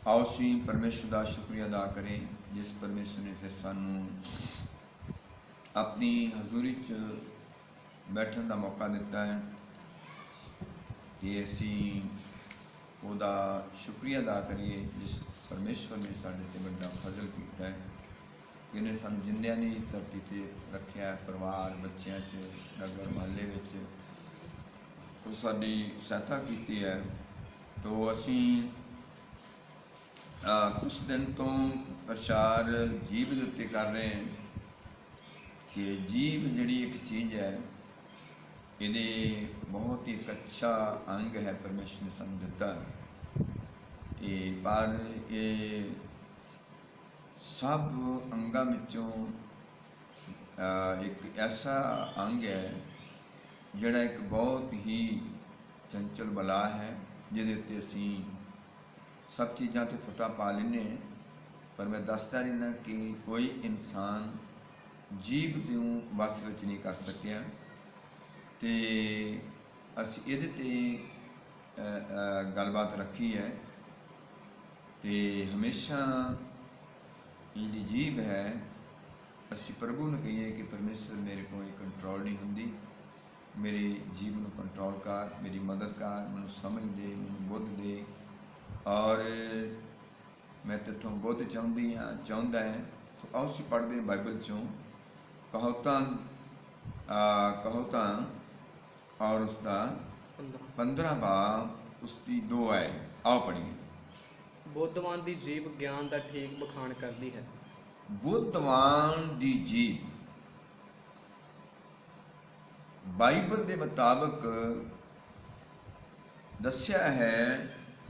आओ असीं परमेश्वर का शुक्रिया अदा करें जिस परमेश्वर ने फिर सानू अपनी हजूरी च बैठने का मौका दिता है कि असीं उहदा शुक्रिया अदा करिए जिस परमेश्वर ने साडे ते बड़ा फजल किया है कि उन्हें सानू जिंदियां दी धरती ते रखिया है। परिवार बच्चों च नगर महल्ले विच वो साडी सहायता की है। तो असीं कुछ दिन तो प्रचार जीव के उत्ते कर रहे हैं कि जीव जिहड़ी एक चीज़ है ये बहुत ही एक अच्छा अंग है परमेश्वर ने सानू दिता है। पर ये सब अंगां विचों एक ऐसा अंग है जिहड़ा एक बहुत ही चंचल बला है जिहदे उत्ते असीं सब चीज़ां तो पता पा लेने, पर मैं दसदा रहना कि कोई इंसान जीव दे बस विच नहीं कर सकिया। तो असीं इहदे ते गलबात रखी है। तो हमेशा जिहड़ी जीव है असीं प्रभु नूं कहिए कि परमेश्वर मेरे कोई कंट्रोल नहीं हुंदी, मेरे जीव नूं कंट्रोल कर, मेरी मदद कर, मैनूं समझ दे, मैनूं बुद्ध दे और मैं तेथों बुद्ध चाहुंदा है। तो आओ असीं पढ़दे बाइबल चों कहावतां और उसका 15 बाब उसकी 2 आए। आओ पढ़िए। बुद्धवान दी जीभ ज्ञान दा ठीक बखान करदी है। बुद्धवान दी जीभ बाइबल के मुताबिक दस्या है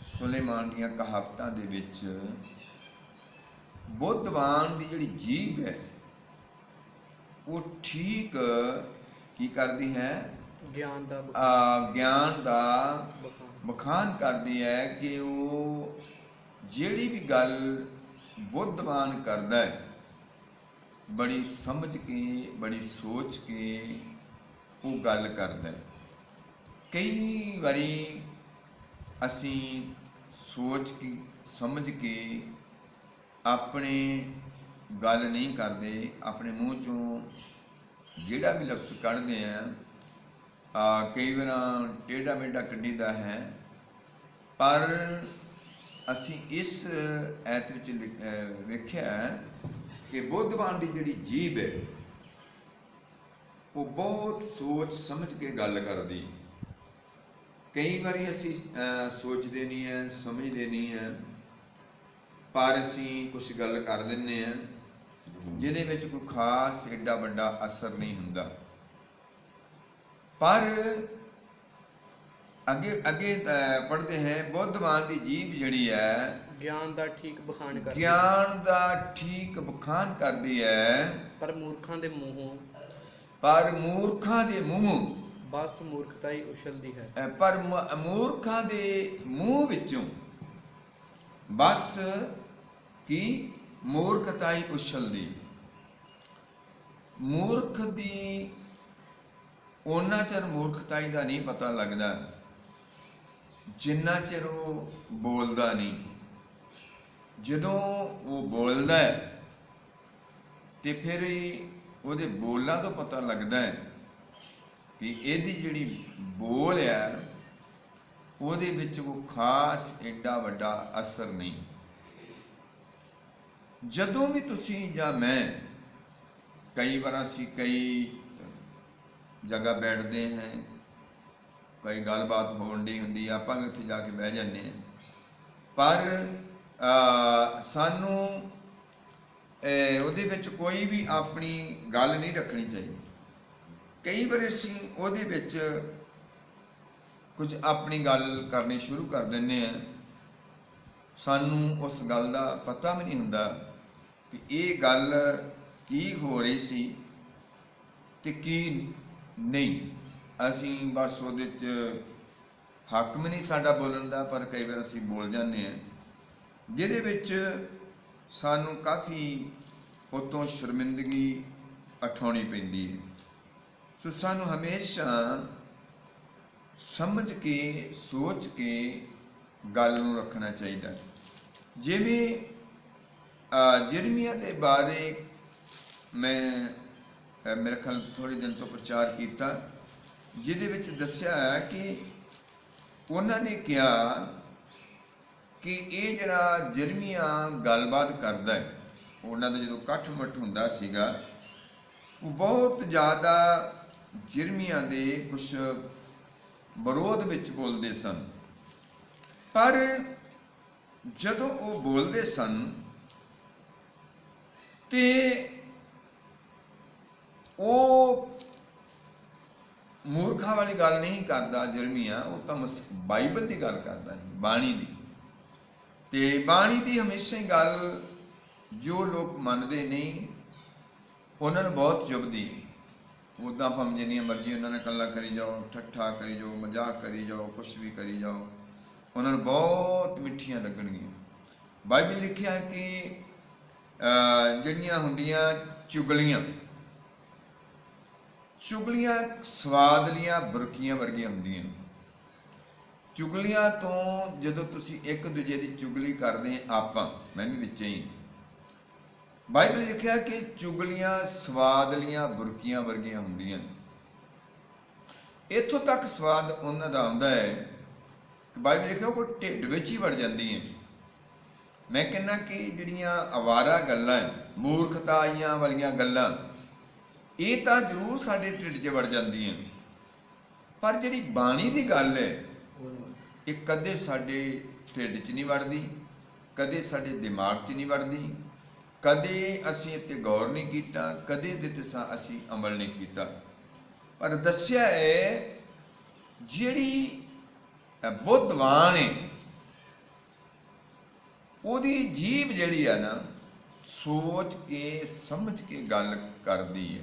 सुलेमान दियां कहावतां दे विच बुद्धवान दी जिहड़ी जीभ है वो ठीक की करती है, ज्ञान दा बखान करती है कि वो जिहड़ी भी गल बुद्धवान करदा है बड़ी समझ के बड़ी सोच के वो गल करदा है। कई बारी असीं सोच के समझ के अपने गल नहीं करते, अपने मूँह चों जिहड़ा भी लफ्ज़ कढ़दे हैं कई बार टेढ़ा मेढ़ा कढ़ीदा है। पर असीं इस ऐत विच वेख्या कि बुद्धवान की जिहड़ी जीभ है वो बहुत सोच समझ के गल करदी। कई बारी असीं सोचते नहीं हैं, समझते नहीं हैं, पर असीं कुछ गल कर दिंदे हैं जिहदे विच कोई खास एडा वड्डा असर नहीं हुंदा। पर अगे अगे पढ़ते हैं बुद्धवान की जीभ जिहड़ी है ज्ञान दा ठीक बखान करदी, ज्ञान दा ठीक बखान करदी है। पर मूर्खां दे मूंहों बस मूर्खता ही उछलदी है। पर मूर्खां दे मूँह विचों बस की मूर्खता ही उछलदी। मूर्ख दी उन्ना चਿਰ मूर्खताई का नहीं पता लगता जिन्ना चिर वो बोलदा नहीं। जदों वो बोलदा है तो फिर ਉਹਦੇ बोलों तो पता लगता है कि ਇਹਦੀ ਜਿਹੜੀ बोल है ਉਹਦੇ ਵਿੱਚ वो खास एडा वड्डा असर नहीं। जदों भी तुसीं जां मैं कई बार असीं कई जगह बैठते हैं, कई गलबात होने होंदी, आपां भी उत्थे जाके बह जाते हैं, पर सानू ਉਹਦੇ ਵਿੱਚ कोई भी अपनी गल नहीं रखनी चाहिए। कई बार असीं ਉਹਦੇ ਵਿੱਚ कुछ अपनी गल करनी शुरू कर दिंदे हैं, सानू उस गल का पता भी नहीं हुंदा कि ये गल की हो रही सी ते की नहीं। असीं बस ਉਹਦੇ 'ਚ हक भी नहीं साडा बोलण दा, पर कई बार असीं बोल जाते हैं जिहदे विच सानू काफ़ी उतों शर्मिंदगी उठाउणी पैंदी है। सो सानू हमेशा समझ के सोच के गल नूं रखना चाहिए। ਜਿਵੇਂ ਜਿਰਮੀਆ ਦੇ ਬਾਰੇ ਮੈਂ ਮੇਰੇ ਖਿਆਲ ਥੋੜ੍ਹੇ ਦਿਨ ਤੋਂ ਪ੍ਰਚਾਰ ਕੀਤਾ, ਜਿਹਦੇ ਵਿੱਚ ਦੱਸਿਆ ਹੈ ਕਿ ਉਹਨਾਂ ਨੇ ਕਿਹਾ ਕਿ ਇਹ ਜਿਹੜਾ ਜਿਰਮੀਆ ਗੱਲਬਾਤ ਕਰਦਾ ਹੈ, ਉਹਨਾਂ ਦਾ ਜਦੋਂ ਇਕੱਠ ਮੱਠ ਹੁੰਦਾ ਸੀਗਾ, ਉਹ ਬਹੁਤ ਜ਼ਿਆਦਾ ਜਿਰਮੀਆ ਦੇ ਕੁਛ ਵਿਰੋਧ ਵਿੱਚ ਬੋਲਦੇ ਸਨ। ਪਰ ਜਦੋਂ ਉਹ ਬੋਲਦੇ ਸਨ ਤੇ ਉਹ ਮੂਰਖਾਂ ਵਾਲੀ ਗੱਲ ਨਹੀਂ ਕਰਦਾ ਜਿਰਮੀਆ, ਉਹ ਤਾਂ ਬਾਈਬਲ ਦੀ ਗੱਲ ਕਰਦਾ ਹੈ, ਬਾਣੀ ਦੀ। ਤੇ ਬਾਣੀ ਦੀ ਹਮੇਸ਼ਾ ਹੀ ਗੱਲ ਜੋ ਲੋਕ ਮੰਨਦੇ ਨਹੀਂ ਉਹਨਾਂ ਨੂੰ ਬਹੁਤ ਚੁਭਦੀ। ਉੱਦਾਂ ਭਾਵੇਂ ਜਿੰਨੀਆਂ ਮਰਜ਼ੀ ਉਹਨਾਂ ਨੇ ਗੱਲਾਂ ਕਰੀ ਜਾਓ, ਠੱਠਾ ਕਰੀ ਜਾਓ, ਮਜ਼ਾਕ ਕਰੀ ਜਾਓ, ਕੁਛ ਵੀ ਕਰੀ ਜਾਓ, ਉਹਨਾਂ ਨੂੰ ਬਹੁਤ ਮਿੱਠੀਆਂ ਲੱਗਣਗੀਆਂ। ਬਾਈਬਲ ਲਿਖਿਆ ਕਿ ਜਿਹੜੀਆਂ ਹੁੰਦੀਆਂ ਚੁਗਲੀਆਂ ਸਵਾਦਲੀਆਂ ਬੁਰਕੀਆਂ ਵਰਗੀਆਂ ਹੁੰਦੀਆਂ। ਚੁਗਲੀਆਂ ਤੋਂ ਜਦੋਂ ਤੁਸੀਂ ਇੱਕ ਦੂਜੇ ਦੀ ਚੁਗਲੀ ਕਰਦੇ, ਆਪਾਂ ਮੈਂ ਵੀ ਵਿੱਚ ਹੀ, ਬਾਈਬਲ ਲਿਖਿਆ ਕਿ ਚੁਗਲੀਆਂ ਸਵਾਦਲੀਆਂ ਬੁਰਕੀਆਂ ਵਰਗੀਆਂ ਹੁੰਦੀਆਂ। ਇੱਥੋਂ ਤੱਕ ਸਵਾਦ ਉਹਨਾਂ ਦਾ ਆਉਂਦਾ ਹੈ, ਬਾਈਬਲ ਲਿਖਿਆ ਉਹ ਢਿੱਡ ਵਿੱਚ ਹੀ ਵੜ ਜਾਂਦੀਆਂ। ਮੈਂ ਕਹਿੰਦਾ ਕਿ ਜਿਹੜੀਆਂ ਅਵਾਰਾ ਗੱਲਾਂ, ਮੂਰਖਤਾਈਆਂ ਵਾਲੀਆਂ ਗੱਲਾਂ, ਇਹ ਤਾਂ ਜ਼ਰੂਰ ਸਾਡੇ ਢਿੱਡ 'ਚ ਵੜ ਜਾਂਦੀਆਂ, ਪਰ ਜਿਹੜੀ ਬਾਣੀ ਦੀ ਗੱਲ ਹੈ ਇਹ ਕਦੇ ਸਾਡੇ ਢਿੱਡ 'ਚ ਨਹੀਂ ਵੜਦੀ, ਕਦੇ ਸਾਡੇ ਦਿਮਾਗ 'ਚ ਨਹੀਂ ਵੜਦੀ, ਕਦੇ ਅਸੀਂ ਇੱਥੇ ਗੌਰ ਨਹੀਂ ਕੀਤਾ, ਕਦੇ ਇਹਦੇ 'ਤੇ ਅਸੀਂ ਅਮਲ ਨਹੀਂ ਕੀਤਾ। ਪਰ ਦੱਸਿਆ ਹੈ ਜਿਹੜੀ ਬੁੱਧਵਾਨ ਹੈ ਉਹਦੀ ਜੀਭ ਜਿਹੜੀ ਆ ਨਾ, ਸੋਚ ਕੇ ਸਮਝ ਕੇ ਗੱਲ ਕਰਦੀ ਹੈ।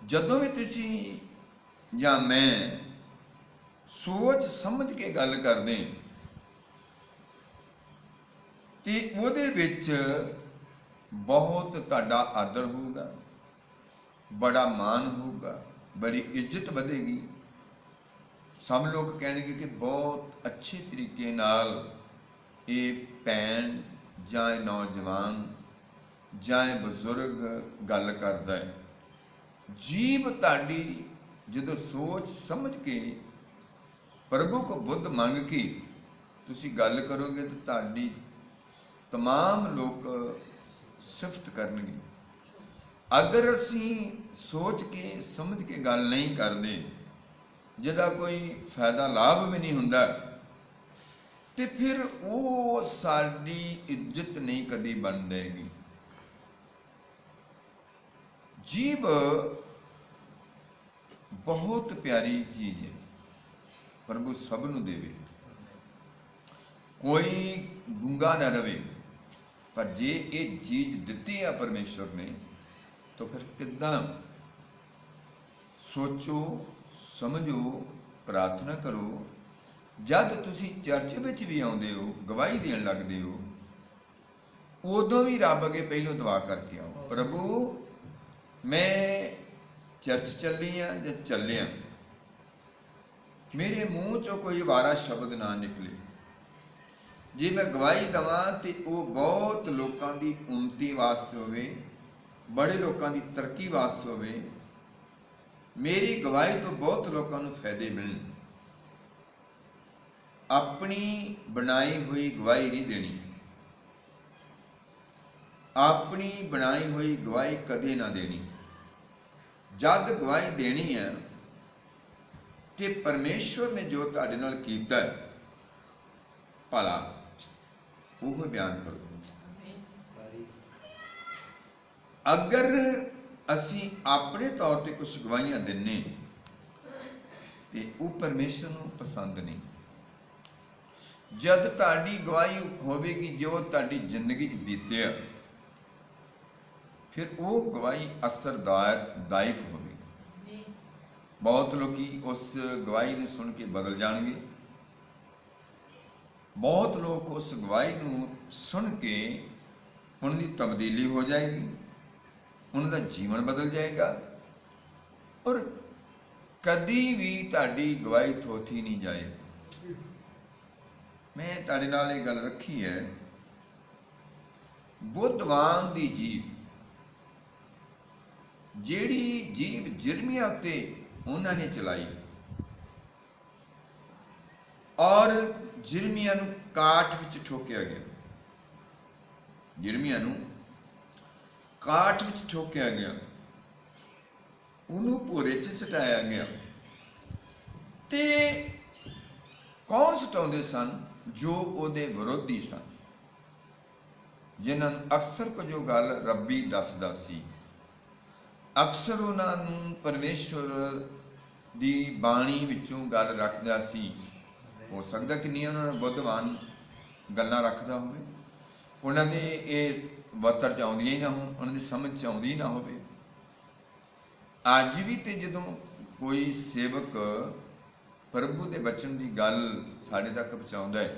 ਜਦੋਂ ਵੀ ਤੁਸੀਂ ਜਾਂ ਮੈਂ ਸੋਚ ਸਮਝ ਕੇ ਗੱਲ ਕਰਦੇ ਤੇ ਉਹਦੇ ਵਿੱਚ ਬਹੁਤ ਤੁਹਾਡਾ ਆਦਰ ਹੋਊਗਾ, ਬੜਾ ਮਾਣ ਹੋਊਗਾ, ਬੜੀ ਇੱਜ਼ਤ ਵਧੇਗੀ। ਸਭ ਲੋਕ ਕਹਿਣਗੇ ਕਿ ਬਹੁਤ ਅੱਛੇ ਤਰੀਕੇ ਨਾਲ ਇਹ ਭੈਣ ਜਾਂ ਇਹ ਨੌਜਵਾਨ ਜਾਂ ਇਹ ਬਜ਼ੁਰਗ ਗੱਲ ਕਰਦਾ ਹੈ। ਜੀਭ ਤੁਹਾਡੀ ਜਦੋਂ ਸੋਚ ਸਮਝ ਕੇ ਪ੍ਰਭੂ ਕੋ ਬੁੱਧ ਮੰਗ ਕੇ ਤੁਸੀਂ ਗੱਲ ਕਰੋਗੇ ਤਾਂ ਤੁਹਾਡੀ तमाम ਲੋਕ ਸਿਫਤ ਕਰਨਗੇ। ਅਗਰ ਅਸੀਂ ਸੋਚ ਕੇ ਸਮਝ ਕੇ ਗੱਲ ਨਹੀਂ ਕਰਦੇ, ਜਿਹਦਾ ਕੋਈ ਫਾਇਦਾ ਲਾਭ ਵੀ ਨਹੀਂ ਹੁੰਦਾ, ਤੇ ਫਿਰ ਉਹ ਸਾਡੀ ਇੱਜ਼ਤ ਨਹੀਂ ਕਦੀ ਬਣ ਜਾਏਗੀ। ਜੀਭ ਬਹੁਤ ਪਿਆਰੀ ਚੀਜ਼ ਹੈ, ਪ੍ਰਭੂ ਸਭ ਨੂੰ ਦੇਵੇ, ਕੋਈ ਗੁੰਗਾ ਨਾ ਰਵੇ। ਪਰ ਜੇ ਇਹ ਚੀਜ਼ ਦਿੱਤੀ ਆ ਪਰਮੇਸ਼ਵਰ ਨੇ, ਤਾਂ ਫਿਰ ਕਿੱਦਾਂ ਸੋਚੋ, ਸਮਝੋ, ਪ੍ਰਾਰਥਨਾ ਕਰੋ। ਜਦ ਤੁਸੀਂ ਚਰਚ ਵਿੱਚ ਵੀ ਆਉਂਦੇ ਹੋ, ਗਵਾਹੀ ਦੇਣ ਲੱਗਦੇ ਹੋ, ਉਦੋਂ ਵੀ ਰੱਬ ਅੱਗੇ ਪਹਿਲੋਂ ਦੁਆ ਕਰਕੇ ਆਓ, ਪ੍ਰਭੂ ਮੈਂ ਚਰਚ ਚੱਲੀ ਆ ਜਾਂ ਚੱਲਿਆ, ਮੇਰੇ ਮੂੰਹ ਚੋਂ ਕੋਈ ਵਾਰਾ ਸ਼ਬਦ ਨਾ ਨਿਕਲੇ। ਜੇ ਮੈਂ ਗਵਾਹੀ ਦੇਵਾਂ ਤੇ ਉਹ ਬਹੁਤ ਲੋਕਾਂ ਦੀ ਉੱਨਤੀ ਵਾਸਤੇ ਹੋਵੇ, ਬੜੇ ਲੋਕਾਂ ਦੀ ਤਰੱਕੀ ਵਾਸਤੇ ਹੋਵੇ, ਮੇਰੀ ਗਵਾਹੀ ਤੋਂ ਬਹੁਤ ਲੋਕਾਂ ਨੂੰ ਫਾਇਦੇ ਮਿਲਣ। ਆਪਣੀ ਬਣਾਈ ਹੋਈ ਗਵਾਹੀ ਨਹੀਂ ਦੇਣੀ, ਆਪਣੀ ਬਣਾਈ ਹੋਈ ਗਵਾਹੀ ਕਦੇ ਨਾ ਦੇਣੀ। ਜਦ ਗਵਾਹੀ ਦੇਣੀ ਹੈ ਤੇ ਪਰਮੇਸ਼ਵਰ ਨੇ ਜੋ ਤੁਹਾਡੇ ਨਾਲ ਕੀਤਾ ਭਲਾ, ਉਹ ਬਿਆਨ ਕਰੋ। ਅਗਰ ਅਸੀਂ ਆਪਣੇ ਤੌਰ ਤੇ ਕੁਝ ਗਵਾਹੀਆਂ ਦਿੰਨੇ ਤੇ ਉਹ ਪਰਮੇਸ਼ਵਰ ਨੂੰ ਪਸੰਦ ਨਹੀਂ। ਜਦ ਤੁਹਾਡੀ ਗਵਾਹੀ ਹੋਵੇਗੀ ਜੋ ਤੁਹਾਡੀ ਜ਼ਿੰਦਗੀ 'ਚ ਬੀਤਿਆ, ਫਿਰ ਉਹ ਗਵਾਹੀ ਅਸਰਦਾਇਕ ਹੋਵੇਗੀ। ਬਹੁਤ ਲੋਕੀ ਉਸ ਗਵਾਹੀ ਨੂੰ ਸੁਣ ਕੇ ਬਦਲ ਜਾਣਗੇ, ਬਹੁਤ ਲੋਕ ਉਸ ਗਵਾਹੀ ਨੂੰ ਸੁਣ ਕੇ ਉਹਨਾਂ ਦੀ ਤਬਦੀਲੀ ਹੋ ਜਾਏਗੀ, ਉਹਨਾਂ ਦਾ ਜੀਵਨ ਬਦਲ ਜਾਏਗਾ, ਔਰ ਕਦੀ ਵੀ ਤੁਹਾਡੀ ਗਵਾਹੀ ਥੋਥੀ ਨਹੀਂ ਜਾਏਗੀ। मैं तुहाडे नाल ये गल रखी है, बुद्धवान दी जीव, ਜਿਹੜੀ ਜੀਭ ਜਿਰਮੀਆਂ ਉੱਤੇ ਉਹਨਾਂ ਨੇ ਚਲਾਈ ਔਰ ਜਿਰਮੀਆਂ ਨੂੰ ਕਾਠ ਵਿੱਚ ਠੋਕਿਆ ਗਿਆ, ਜਿਰਮੀਆਂ ਨੂੰ ਕਾਠ ਵਿੱਚ ਠੋਕਿਆ ਗਿਆ, ਉਹਨੂੰ ਭੋਰੇ 'ਚ ਸਟਾਇਆ ਗਿਆ। ਤੇ ਕੌਣ ਸਟਾਉਂਦੇ ਸਨ? ਜੋ ਉਹਦੇ ਵਿਰੋਧੀ ਸਨ, ਜਿਨ੍ਹਾਂ ਨੂੰ ਅਕਸਰ ਕੁਝ ਗੱਲ ਰੱਬੀ ਦੱਸਦਾ ਸੀ, ਅਕਸਰ ਉਹਨਾਂ ਨੂੰ ਪਰਮੇਸ਼ਵਰ ਦੀ ਬਾਣੀ ਵਿੱਚੋਂ ਗੱਲ ਰੱਖਦਾ ਸੀ। ਹੋ ਸਕਦਾ ਕਿੰਨੀਆਂ ਉਹਨਾਂ ਨੂੰ ਬੁੱਧਵਾਨ ਗੱਲਾਂ ਰੱਖਦਾ ਹੋਵੇ, ਉਹਨਾਂ ਦੇ ਇਹ ਵਤਰ 'ਚ ਆਉਂਦੀਆਂ ਹੀ ਨਾ ਹੋਣ, ਉਹਨਾਂ ਦੀ ਸਮਝ 'ਚ ਆਉਂਦੀ ਹੀ ਨਾ ਹੋਵੇ। ਅੱਜ ਵੀ ਤੇ ਜਦੋਂ ਕੋਈ ਸੇਵਕ ਪ੍ਰਭੂ ਦੇ ਬਚਨ ਦੀ ਗੱਲ ਸਾਡੇ ਤੱਕ ਪਹੁੰਚਾਉਂਦਾ ਹੈ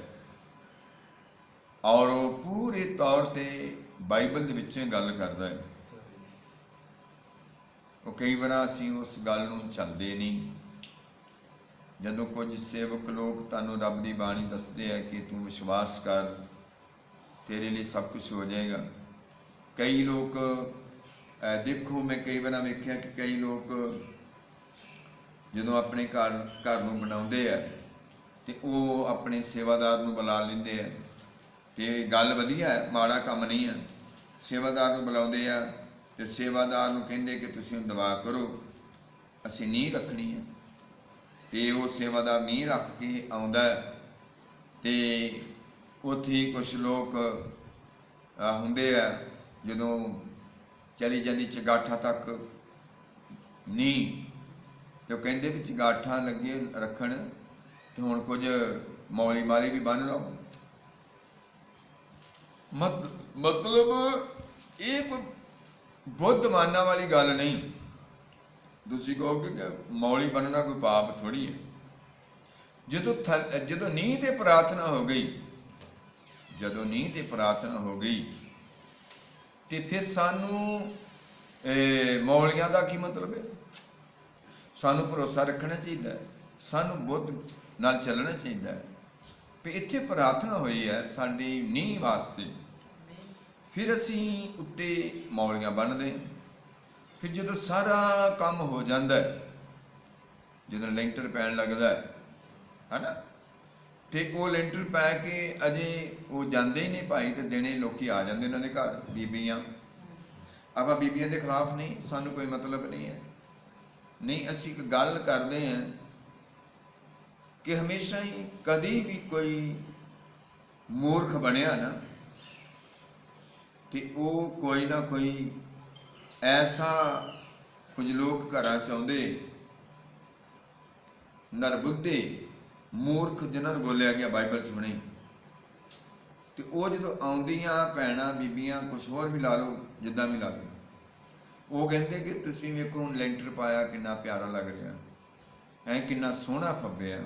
ਔਰ ਉਹ ਪੂਰੇ ਤੌਰ ਤੇ ਬਾਈਬਲ ਦੇ ਵਿੱਚੋਂ ਗੱਲ ਕਰਦਾ ਹੈ, ਉਹ ਕਈ ਵਾਰ ਅਸੀਂ ਉਸ ਗੱਲ ਨੂੰ ਚੱਲਦੇ ਨਹੀਂ। ਜਦੋਂ ਕੁਝ ਸੇਵਕ ਲੋਕ ਤੁਹਾਨੂੰ ਰੱਬ ਦੀ ਬਾਣੀ ਦੱਸਦੇ ਹੈ ਕਿ ਤੂੰ ਵਿਸ਼ਵਾਸ ਕਰ, ਤੇਰੇ ਲਈ ਸਭ ਕੁਝ ਹੋ ਜਾਏਗਾ। ਕਈ ਲੋਕ ਦੇਖੋ, ਮੈਂ ਕਈ ਵਾਰ ਵੇਖਿਆ ਕਿ ਕਈ ਲੋਕ ਜਦੋਂ ਆਪਣੇ ਘਰ ਨੂੰ ਬਣਾਉਂਦੇ ਆ ਤੇ ਉਹ ਆਪਣੇ ਸੇਵਾਦਾਰ ਨੂੰ ਬੁਲਾ ਲੈਂਦੇ ਆ, ਤੇ ਗੱਲ ਵਧੀਆ ਹੈ, ਮਾੜਾ ਕੰਮ ਨਹੀਂ ਹੈ। ਸੇਵਾਦਾਰ ਨੂੰ ਬੁਲਾਉਂਦੇ ਆ ਤੇ ਸੇਵਾਦਾਰ ਨੂੰ ਕਹਿੰਦੇ ਕਿ ਤੁਸੀਂ ਦੁਆ ਕਰੋ, ਅਸੀਂ ਨੀਂਹ ਰੱਖਣੀ ਹੈ। ਤੇ ਉਹ ਸੇਵਾਦਾਰ ਨੀਂਹ ਰੱਖ ਕੇ ਆਉਂਦਾ ਤੇ ਉੱਥੇ ਕੁਛ ਲੋਕ ਹੁੰਦੇ ਆ, ਜਦੋਂ ਚਲੀ ਜਾਂਦੀ ਚਗਾਠਾਂ ਤੱਕ ਨੀਂਹ, ਤੇ ਉਹ ਕਹਿੰਦੇ ਵੀ ਚਗਾਠਾਂ ਲੱਗੇ ਰੱਖਣ ਤੇ ਹੁਣ ਕੁਝ ਮੌਲੀ ਮਾਲੀ ਵੀ ਬੰਨ੍ਹ ਲਓ। ਮਤਲਬ ਇਹ ਕੋਈ ਬੁੱਧਵਾਨਾਂ ਵਾਲੀ ਗੱਲ ਨਹੀਂ। ਤੁਸੀਂ ਕਹੋਗੇ ਕਿ ਮੌਲੀ ਬਣਨਾ ਕੋਈ ਪਾਪ ਥੋੜੀ ਹੈ। ਜਦੋਂ ਨੀਂਹ ਤੇ ਪ੍ਰਾਰਥਨਾ ਹੋ ਗਈ, ਜਦੋਂ ਨੀਂਹ ਤੇ ਪ੍ਰਾਰਥਨਾ ਹੋ ਗਈ ਤੇ ਫਿਰ ਸਾਨੂੰ ਮੌਲੀਆਂ ਦਾ ਕੀ ਮਤਲਬ ਹੈ? ਸਾਨੂੰ ਭਰੋਸਾ ਰੱਖਣਾ ਚਾਹੀਦਾ ਹੈ, ਸਾਨੂੰ ਬੁੱਧ ਨਾਲ ਚੱਲਣਾ ਚਾਹੀਦਾ ਹੈ ਵੀ ਇੱਥੇ ਪ੍ਰਾਰਥਨਾ ਹੋਈ ਹੈ ਸਾਡੀ ਨੀਂਹ ਵਾਸਤੇ। ਫਿਰ ਅਸੀਂ ਉੱਤੇ ਮੌਲੀਆਂ ਬੰਨ੍ਹਦੇ। ਫਿਰ ਜਦੋਂ ਸਾਰਾ ਕੰਮ ਹੋ ਜਾਂਦਾ, ਜਦੋਂ ਲੈਂਟਰ ਪੈਣ ਲੱਗਦਾ ਹੈ ਨਾ, ਤੇ ਉਹ ਲੈਂਟਰ ਪੈ ਕੇ ਅਜੇ ਉਹ ਜਾਂਦੇ ਹੀ ਨਹੀਂ ਭਾਈ, ਤੇ ਦਿਨੇ ਲੋਕੀ ਆ ਜਾਂਦੇ ਉਹਨਾਂ ਦੇ ਘਰ, ਬੀਬੀਆਂ। ਆਪਾਂ ਬੀਬੀਆਂ ਦੇ ਖਿਲਾਫ ਨਹੀਂ, ਸਾਨੂੰ ਕੋਈ ਮਤਲਬ ਨਹੀਂ ਹੈ। ਨਹੀਂ, ਅਸੀਂ ਇੱਕ ਗੱਲ ਕਰਦੇ ਹਾਂ ਕਿ ਹਮੇਸ਼ਾ ਹੀ ਕਦੀ ਵੀ ਕੋਈ ਮੂਰਖ ਬਣਿਆ ਨਾ, ਤੇ ਉਹ ਕੋਈ ਨਾ ਕੋਈ ਐਸਾ, ਕੁਝ ਲੋਕ ਘਰਾਂ 'ਚ ਆਉਂਦੇ ਨਰਬੁੱਧੇ ਮੂਰਖ, ਜਿਨ੍ਹਾਂ ਨੂੰ ਬੋਲਿਆ ਗਿਆ ਬਾਈਬਲ 'ਚ ਬਣੀ, ਤੇ ਉਹ ਜਦੋਂ ਆਉਂਦੀਆਂ ਭੈਣਾਂ ਬੀਬੀਆਂ, ਕੁਛ ਹੋਰ ਵੀ ਲਾ ਲਓ, ਜਿੱਦਾਂ ਵੀ ਲਾ ਲਓ, ਉਹ ਕਹਿੰਦੇ ਕਿ ਤੁਸੀਂ ਵੇਖੋ ਹੁਣ ਲੈਂਟਰ ਪਾਇਆ, ਕਿੰਨਾ ਪਿਆਰਾ ਲੱਗ ਰਿਹਾ ਹੈ, ਕਿੰਨਾ ਸੋਹਣਾ ਫੱਬਿਆ,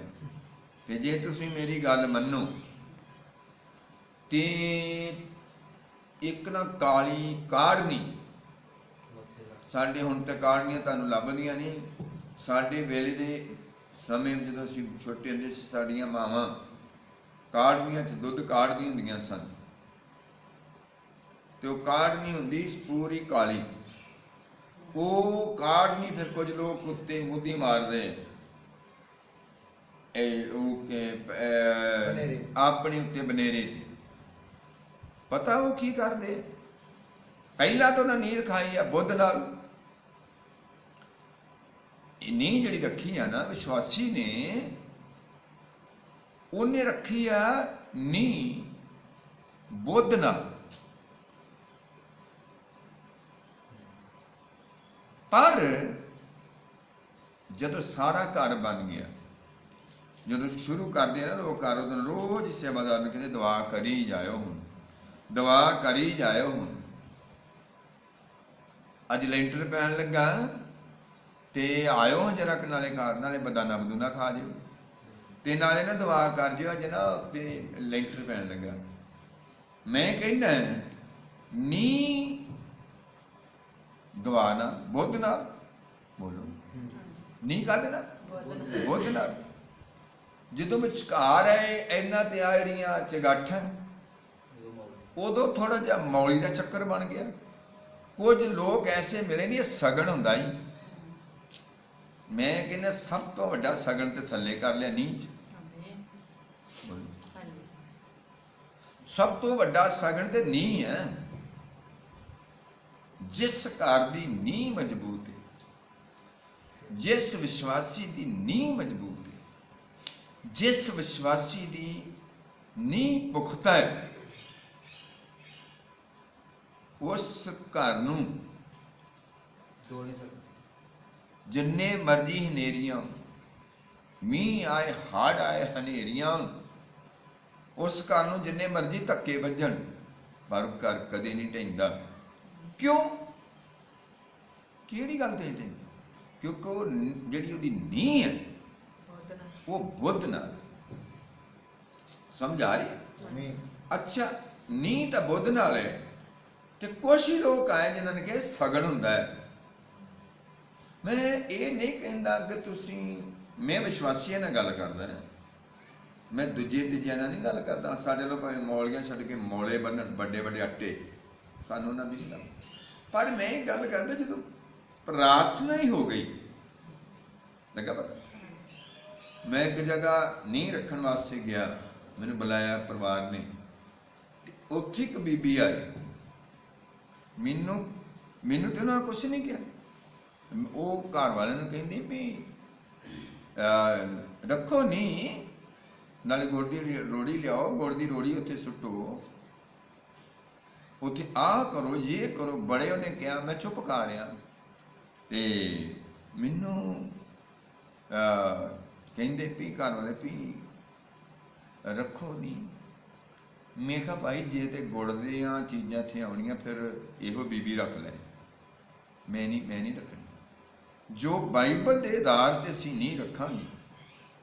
ਤੇ ਜੇ ਤੁਸੀਂ ਮੇਰੀ ਗੱਲ ਮੰਨੋ ਤੇ ਇੱਕ ਨਾ ਕਾਲੀ ਕਾੜਨੀ, ਸਾਡੇ ਹੁਣ ਤੇ ਕਾੜਨੀਆਂ ਤੁਹਾਨੂੰ ਲੱਭਦੀਆਂ ਨਹੀਂ, ਸਾਡੇ ਵੇਲੇ ਦੇ ਸਮੇਂ ਜਦੋਂ ਅਸੀਂ ਛੋਟੇ ਹੁੰਦੇ ਸੀ, ਸਾਡੀਆਂ ਮਾਵਾਂ ਕਾੜਨੀਆਂ 'ਚ ਦੁੱਧ ਕਾੜਦੀਆਂ ਹੁੰਦੀਆਂ ਸਨ, ਤੇ ਉਹ ਕਾੜਨੀ ਹੁੰਦੀ ਪੂਰੀ ਕਾਲੀ। ਉਹ ਕਾੜਨੀ ਫਿਰ ਕੁਝ ਲੋਕ ਉੱਤੇ ਮੁੱਦੀ ਮਾਰਦੇ ਆਪਣੇ ਉੱਤੇ ਬਨੇਰੇ ਤੇ। ਪਤਾ ਉਹ ਕੀ ਕਰਦੇ? ਪਹਿਲਾਂ ਤਾਂ ਉਹਨਾਂ ਨੀਂਹ ਰਖਾਈ ਆ ਬੁੱਧ ਨਾਲ। ਇਹ ਨੀਂਹ ਜਿਹੜੀ ਰੱਖੀ ਆ ਨਾ ਵਿਸ਼ਵਾਸੀ ਨੇ, ਉਹਨੇ ਰੱਖੀ ਆ ਨੀਂਹ ਬੁੱਧ ਨਾਲ। ਪਰ ਜਦੋਂ ਸਾਰਾ ਘਰ ਬਣ ਗਿਆ, ਜਦੋਂ ਸ਼ੁਰੂ ਕਰਦੇ ਨਾ ਲੋਕ ਘਰ, ਉਦੋਂ ਰੋਜ਼ ਸੇਵਾਦਾਰ ਨੂੰ ਕਹਿੰਦੇ ਦੁਆ ਕਰੀ ਜਾਇਓ, ਹੁਣ ਦੁਆ ਕਰੀ ਜਾਇਓ। ਹੁਣ ਅੱਜ ਲੈਂਟਰ ਪੈਣ ਲੱਗਾ ਤੇ ਆਇਓ ਜਰਾ ਕੁ, ਨਾਲੇ ਘਰ, ਨਾਲੇ ਬਦਾਨਾ ਬਦੂਨਾ ਖਾ ਜਿਓ, ਤੇ ਨਾਲੇ ਨਾ ਦੁਆ ਕਰ ਜਿਓ, ਅੱਜ ਨਾ ਉੱਤੇ ਲੈਂਟਰ ਪੈਣ ਲੱਗਾ। ਮੈਂ ਕਹਿੰਦਾ ਨੀ ਦੁਆ ਨਾਲ, ਬੁੱਧ ਨਾਲ, ਬੋਲੋ ਨੀ ਕਾਹਦੇ ਨਾਲ? ਬੁੱਧ ਨਾਲ। ਜਦੋਂ ਵਿਚਕਾਰ ਹੈ ਇਹਨਾਂ ਤੇ ਆ ਜਿਹੜੀਆਂ ਚਗਾਠਾਂ, ਉਦੋਂ ਥੋੜਾ ਜਿਹਾ ਮੌਲੀ ਦਾ ਚੱਕਰ ਬਣ ਗਿਆ। ਕੁਝ ਲੋਕ ਐਸੇ ਮਿਲੇ ਨਹੀਂ, ਇਹ ਸਗਨ ਹੁੰਦਾ ਹੀ। ਮੈਂ ਕਹਿੰਦਾ ਸਭ ਤੋਂ ਵੱਡਾ ਸਗਨ ਤੇ ਥੱਲੇ ਕਰ ਲਿਆ ਨੀਚ। ਸਭ ਤੋਂ ਵੱਡਾ ਸਗਨ ਤੇ ਨੀਂਹ ਹੈ। ਜਿਸ ਘਰ ਦੀ ਨੀਂਹ ਮਜ਼ਬੂਤ ਹੈ, ਜਿਸ ਵਿਸ਼ਵਾਸੀ ਦੀ ਨੀਂਹ ਮਜ਼ਬੂਤ ਹੈ, ਜਿਸ ਵਿਸ਼ਵਾਸੀ ਦੀ ਨੀਂਹ ਪੁਖਤਾ ਹੈ, ਉਸ ਘਰ ਨੂੰ ਤੋੜ ਨਹੀਂ ਸਕਦਾ। ਜਿੰਨੇ ਮਰਜ਼ੀ ਹਨੇਰੀਆਂ, ਮੀਂਹ ਆਏ, ਹੜ੍ਹ ਆਏ, ਹਨੇਰੀਆਂ, ਉਸ ਘਰ ਨੂੰ ਜਿੰਨੇ ਮਰਜ਼ੀ ਧੱਕੇ ਵੱਜਣ, ਪਰ ਘਰ ਕਦੇ ਨਹੀਂ ਢਹਿੰਦਾ। ਕਿਉਂ? ਕਿਹੜੀ ਗੱਲ ਤੇ ਨਹੀਂ ਢਹਿੰਦਾ? ਕਿਉਂਕਿ ਉਹ ਜਿਹੜੀ ਉਹਦੀ ਨੀਂਹ ਹੈ ਉਹ ਬੁੱਧ ਨਾਲ। ਸਮਝ ਆ ਰਹੀ? ਅੱਛਾ, ਨੀਂਹ ਤਾਂ ਬੁੱਧ ਨਾਲ ਹੈ। ਤੇ ਕੁਛ ਹੀ ਲੋਕ ਆਏ ਜਿਨ੍ਹਾਂ ਨੇ ਕਿਹਾ ਸਗਨ ਹੁੰਦਾ ਹੈ। ਮੈਂ ਇਹ ਨਹੀਂ ਕਹਿੰਦਾ ਕਿ ਤੁਸੀਂ, ਮੈਂ ਵਿਸ਼ਵਾਸੀਆਂ ਨਾਲ ਗੱਲ ਕਰਦਾ, ਮੈਂ ਦੂਜੇ ਤੀਜਿਆਂ ਨਾਲ ਨਹੀਂ ਗੱਲ ਕਰਦਾ। ਸਾਡੇ ਲੋਕ ਭਾਵੇਂ ਮੌਲੀਆਂ ਛੱਡ ਕੇ ਮੌਲੇ ਬੰਨਣ, ਵੱਡੇ ਵੱਡੇ ਆਟੇ, ਸਾਨੂੰ ਉਹਨਾਂ ਦੀ ਨਹੀਂ ਗੱਲ। ਪਰ ਮੈਂ ਇਹ ਗੱਲ ਕਰਦਾ ਜਦੋਂ ਪ੍ਰਾਰਥਨਾ ਹੀ ਹੋ ਗਈ, ਲੱਗਾ ਪਤਾ। ਮੈਂ ਇੱਕ ਜਗ੍ਹਾ ਨੀਂਹ ਰੱਖਣ ਵਾਸਤੇ ਗਿਆ, ਮੈਨੂੰ ਬੁਲਾਇਆ ਪਰਿਵਾਰ ਨੇ, ਉੱਥੇ ਇੱਕ ਬੀਬੀ ਆਈ। ਮੈਨੂੰ ਤੇ ਉਹਨਾਂ ਨੇ ਕੁਛ ਨਹੀਂ ਕਿਹਾ। ਉਹ ਘਰ ਵਾਲਿਆਂ ਨੂੰ ਕਹਿੰਦੀ ਵੀ ਰੱਖੋ ਨਹੀਂ, ਨਾਲੇ ਗੁੜ ਦੀ ਰੋੜੀ ਲਿਆਓ, ਗੁੜ ਦੀ ਰੋੜੀ ਉੱਥੇ ਸੁੱਟੋ, ਉੱਥੇ ਆਹ ਕਰੋ, ਇਹ ਕਰੋ। ਬੜੇ ਉਹਨੇ ਕਿਹਾ, ਮੈਂ ਚੁੱਪ ਕਰ ਰਿਹਾ। ਤੇ ਮੈਨੂੰ ਕਹਿੰਦੇ ਵੀ ਘਰ ਵਾਲੇ ਵੀ ਰੱਖੋ ਨਹੀਂ। ਮੈਂ ਕਿਹਾ ਭਾਈ ਜੇ ਤੇ ਗੁੜ ਦੀਆਂ ਚੀਜ਼ਾਂ ਇੱਥੇ ਆਉਣੀਆਂ ਫਿਰ ਇਹੋ ਬੀਬੀ ਰੱਖ ਲੈ, ਮੈਂ ਨਹੀਂ ਰੱਖਣੀ। ਜੋ ਬਾਈਬਲ ਦੇ ਆਧਾਰ ਤੇ ਅਸੀਂ ਨਹੀਂ ਰੱਖਾਂਗੇ,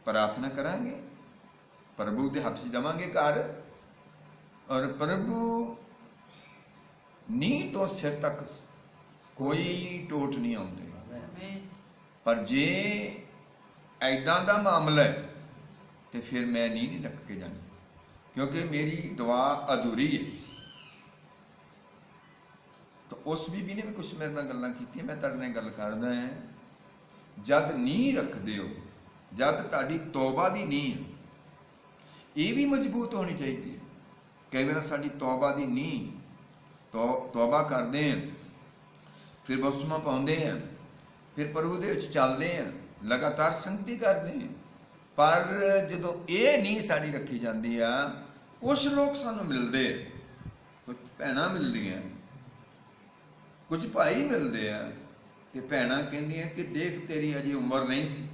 ਪ੍ਰਾਰਥਨਾ ਕਰਾਂਗੇ, ਪ੍ਰਭੂ ਦੇ ਹੱਥ 'ਚ ਦੇਵਾਂਗੇ ਘਰ, ਔਰ ਪ੍ਰਭੂ ਨੀਂਹ ਤੋਂ ਸਿਰ ਤੱਕ ਕੋਈ ਟੋਟ ਨਹੀਂ ਆਉਂਦੇ। ਪਰ ਜੇ ਐਦਾਂ ਦਾ ਮਾਮਲਾ ਹੈ ਤੇ ਫਿਰ ਮੈਂ ਨਹੀਂ ਰੱਖ ਕੇ ਜਾਣੀ, ਕਿਉਂਕਿ ਮੇਰੀ ਦੁਆ ਅਧੂਰੀ ਹੈ। ਤਾਂ ਉਸ ਬੀਬੀ ਨੇ ਵੀ ਕੁਛ ਮੇਰੇ ਨਾਲ ਗੱਲਾਂ ਕੀਤੀਆਂ, ਮੈਂ ਤੁਹਾਡੇ ਨਾਲ ਗੱਲ ਕਰਦਾ ਹਾਂ। ਜਦ ਨੀਂਹ ਰੱਖਦੇ ਹੋ, ਜਦ ਤੁਹਾਡੀ ਤੌਬਾ ਦੀ ਨੀਂਹ ਇਹ ਵੀ ਮਜ਼ਬੂਤ ਹੋਣੀ ਚਾਹੀਦੀ ਹੈ। ਕਈ ਵਾਰ ਸਾਡੀ ਤੌਬਾ ਦੀ ਨੀਂਹ, ਤੌਬਾ ਕਰਦੇ ਹਾਂ, ਫਿਰ ਬਸਮਾ ਪਾਉਂਦੇ ਹਾਂ, ਫਿਰ ਪ੍ਰਭੂ ਦੇ ਵਿੱਚ ਚੱਲਦੇ ਹਾਂ, ਲਗਾਤਾਰ ਸੰਗਤੀ ਕਰਦੇ ਹਾਂ, ਪਰ ਜਦੋਂ ਇਹ ਨੀਂਹ ਸਾਡੀ ਰੱਖੀ ਜਾਂਦੀ ਆ, ਕੁਛ ਲੋਕ ਸਾਨੂੰ ਮਿਲਦੇ, ਕੁਝ ਭੈਣਾਂ ਮਿਲਦੀਆਂ, ਕੁਝ ਭਾਈ ਮਿਲਦੇ ਆ, ਤੇ ਭੈਣਾਂ ਕਹਿੰਦੀਆਂ ਕਿ ਦੇਖ ਤੇਰੀ ਅਜੇ ਉਮਰ ਨਹੀਂ ਸੀ,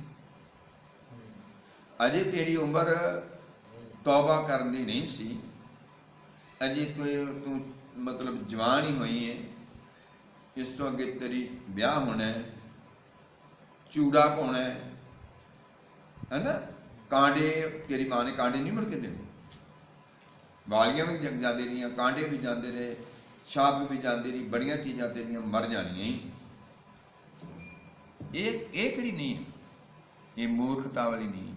ਅਜੇ ਤੇਰੀ ਉਮਰ ਤੌਬਾ ਕਰਨ ਦੀ ਨਹੀਂ ਸੀ, ਅਜੇ ਤੂੰ ਮਤਲਬ ਜਵਾਨ ਹੀ ਹੋਈ ਹੈ, ਇਸ ਤੋਂ ਅੱਗੇ ਤੇਰੀ ਵਿਆਹ ਹੋਣਾ ਹੈ, ਚੂੜਾ ਪਾਉਣਾ ਹੈ ਨਾ, ਕਾਂਡੇ ਤੇਰੀ ਮਾਂ ਨੇ ਕਾਂਡੇ ਨਹੀਂ ਮੁੜ ਕੇ ਦੇਣੇ, ਵਾਲੀਆਂ ਵੀ ਜਾਂਦੇ ਰਹੀਆਂ, ਕਾਂਡੇ ਵੀ ਜਾਂਦੇ ਰਹੇ, ਛਾਪ ਵੀ ਜਾਂਦੀ ਰਹੀ, ਬੜੀਆਂ ਚੀਜ਼ਾਂ ਤੇਰੀਆਂ ਮਰ ਜਾਣੀਆਂ ਹੀ। ਇਹ ਕਿਹੜੀ ਨਹੀਂ ਹੈ? ਇਹ ਮੂਰਖਤਾ ਵਾਲੀ ਨਹੀਂ।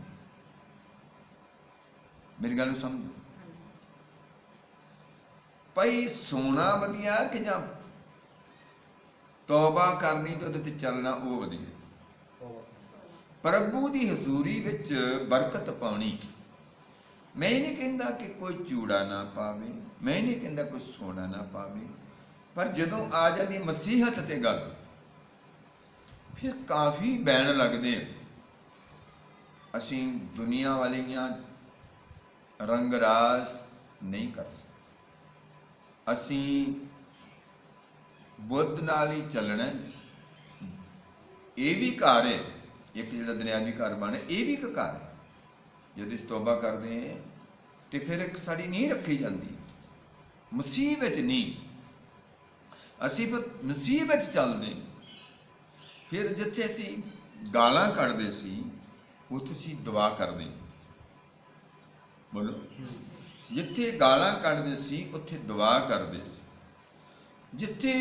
ਮੇਰੀ ਗੱਲ ਨੂੰ ਸਮਝੋ। ਭਾਈ ਸੋਨਾ ਵਧੀਆ ਕਿ ਜਾਂ ਤੌਬਾ ਕਰਨੀ ਤੇ ਉਹਦੇ ਤੇ ਚੱਲਣਾ ਉਹ ਵਧੀਆ? ਪ੍ਰਭੂ ਦੀ ਹਜ਼ੂਰੀ ਵਿੱਚ ਬਰਕਤ ਪਾਉਣੀ। ਮੈਂ ਇਹ ਨਹੀਂ ਕਹਿੰਦਾ ਕਿ ਕੋਈ ਚੂੜਾ ਨਾ ਪਾਵੇ, ਮੈਂ ਇਹ ਨਹੀਂ ਕਹਿੰਦਾ ਕੋਈ ਸੋਨਾ ਨਾ ਪਾਵੇ, ਪਰ ਜਦੋਂ ਆ ਜਾਂਦੀ ਮਸੀਹਤ ਤੇ ਗੱਲ, ਫਿਰ ਕਾਫੀ ਬੈਣ ਲੱਗਦੇ। ਅਸੀਂ ਦੁਨੀਆ ਵਾਲੀਆਂ ਰੰਗ ਰਾਸ ਨਹੀਂ ਕਰ ਸਕਦੇ, ਅਸੀਂ ਬੁੱਧ ਨਾਲ ਹੀ ਚੱਲਣਾ। ਇਹ ਵੀ ਘਰ ਹੈ, ਇੱਕ ਜਿਹੜਾ ਦੁਨਿਆਵੀ ਘਰ ਬਣ, ਇਹ ਵੀ ਇੱਕ ਘਰ ਹੈ। ਜਦ ਇਸ ਤੋਬਾ ਕਰਦੇ ਹਾਂ ਤੇ ਫਿਰ ਇੱਕ ਸਾਡੀ ਨੀਂਹ ਰੱਖੀ ਜਾਂਦੀ ਮਸੀਹ ਵਿੱਚ। ਨੀਂਹ ਅਸੀਂ ਫਿਰ ਮਸੀਹ ਵਿੱਚ ਚੱਲਦੇ। ਫਿਰ ਜਿੱਥੇ ਅਸੀਂ ਗਾਲਾਂ ਕੱਢਦੇ ਸੀ ਉੱਥੇ ਅਸੀਂ ਦੁਆ ਕਰਦੇ। ਬੋਲੋ, ਜਿੱਥੇ ਗਾਲਾਂ ਕੱਢਦੇ ਸੀ ਉੱਥੇ ਦੁਆ ਕਰਦੇ ਸੀ। ਜਿੱਥੇ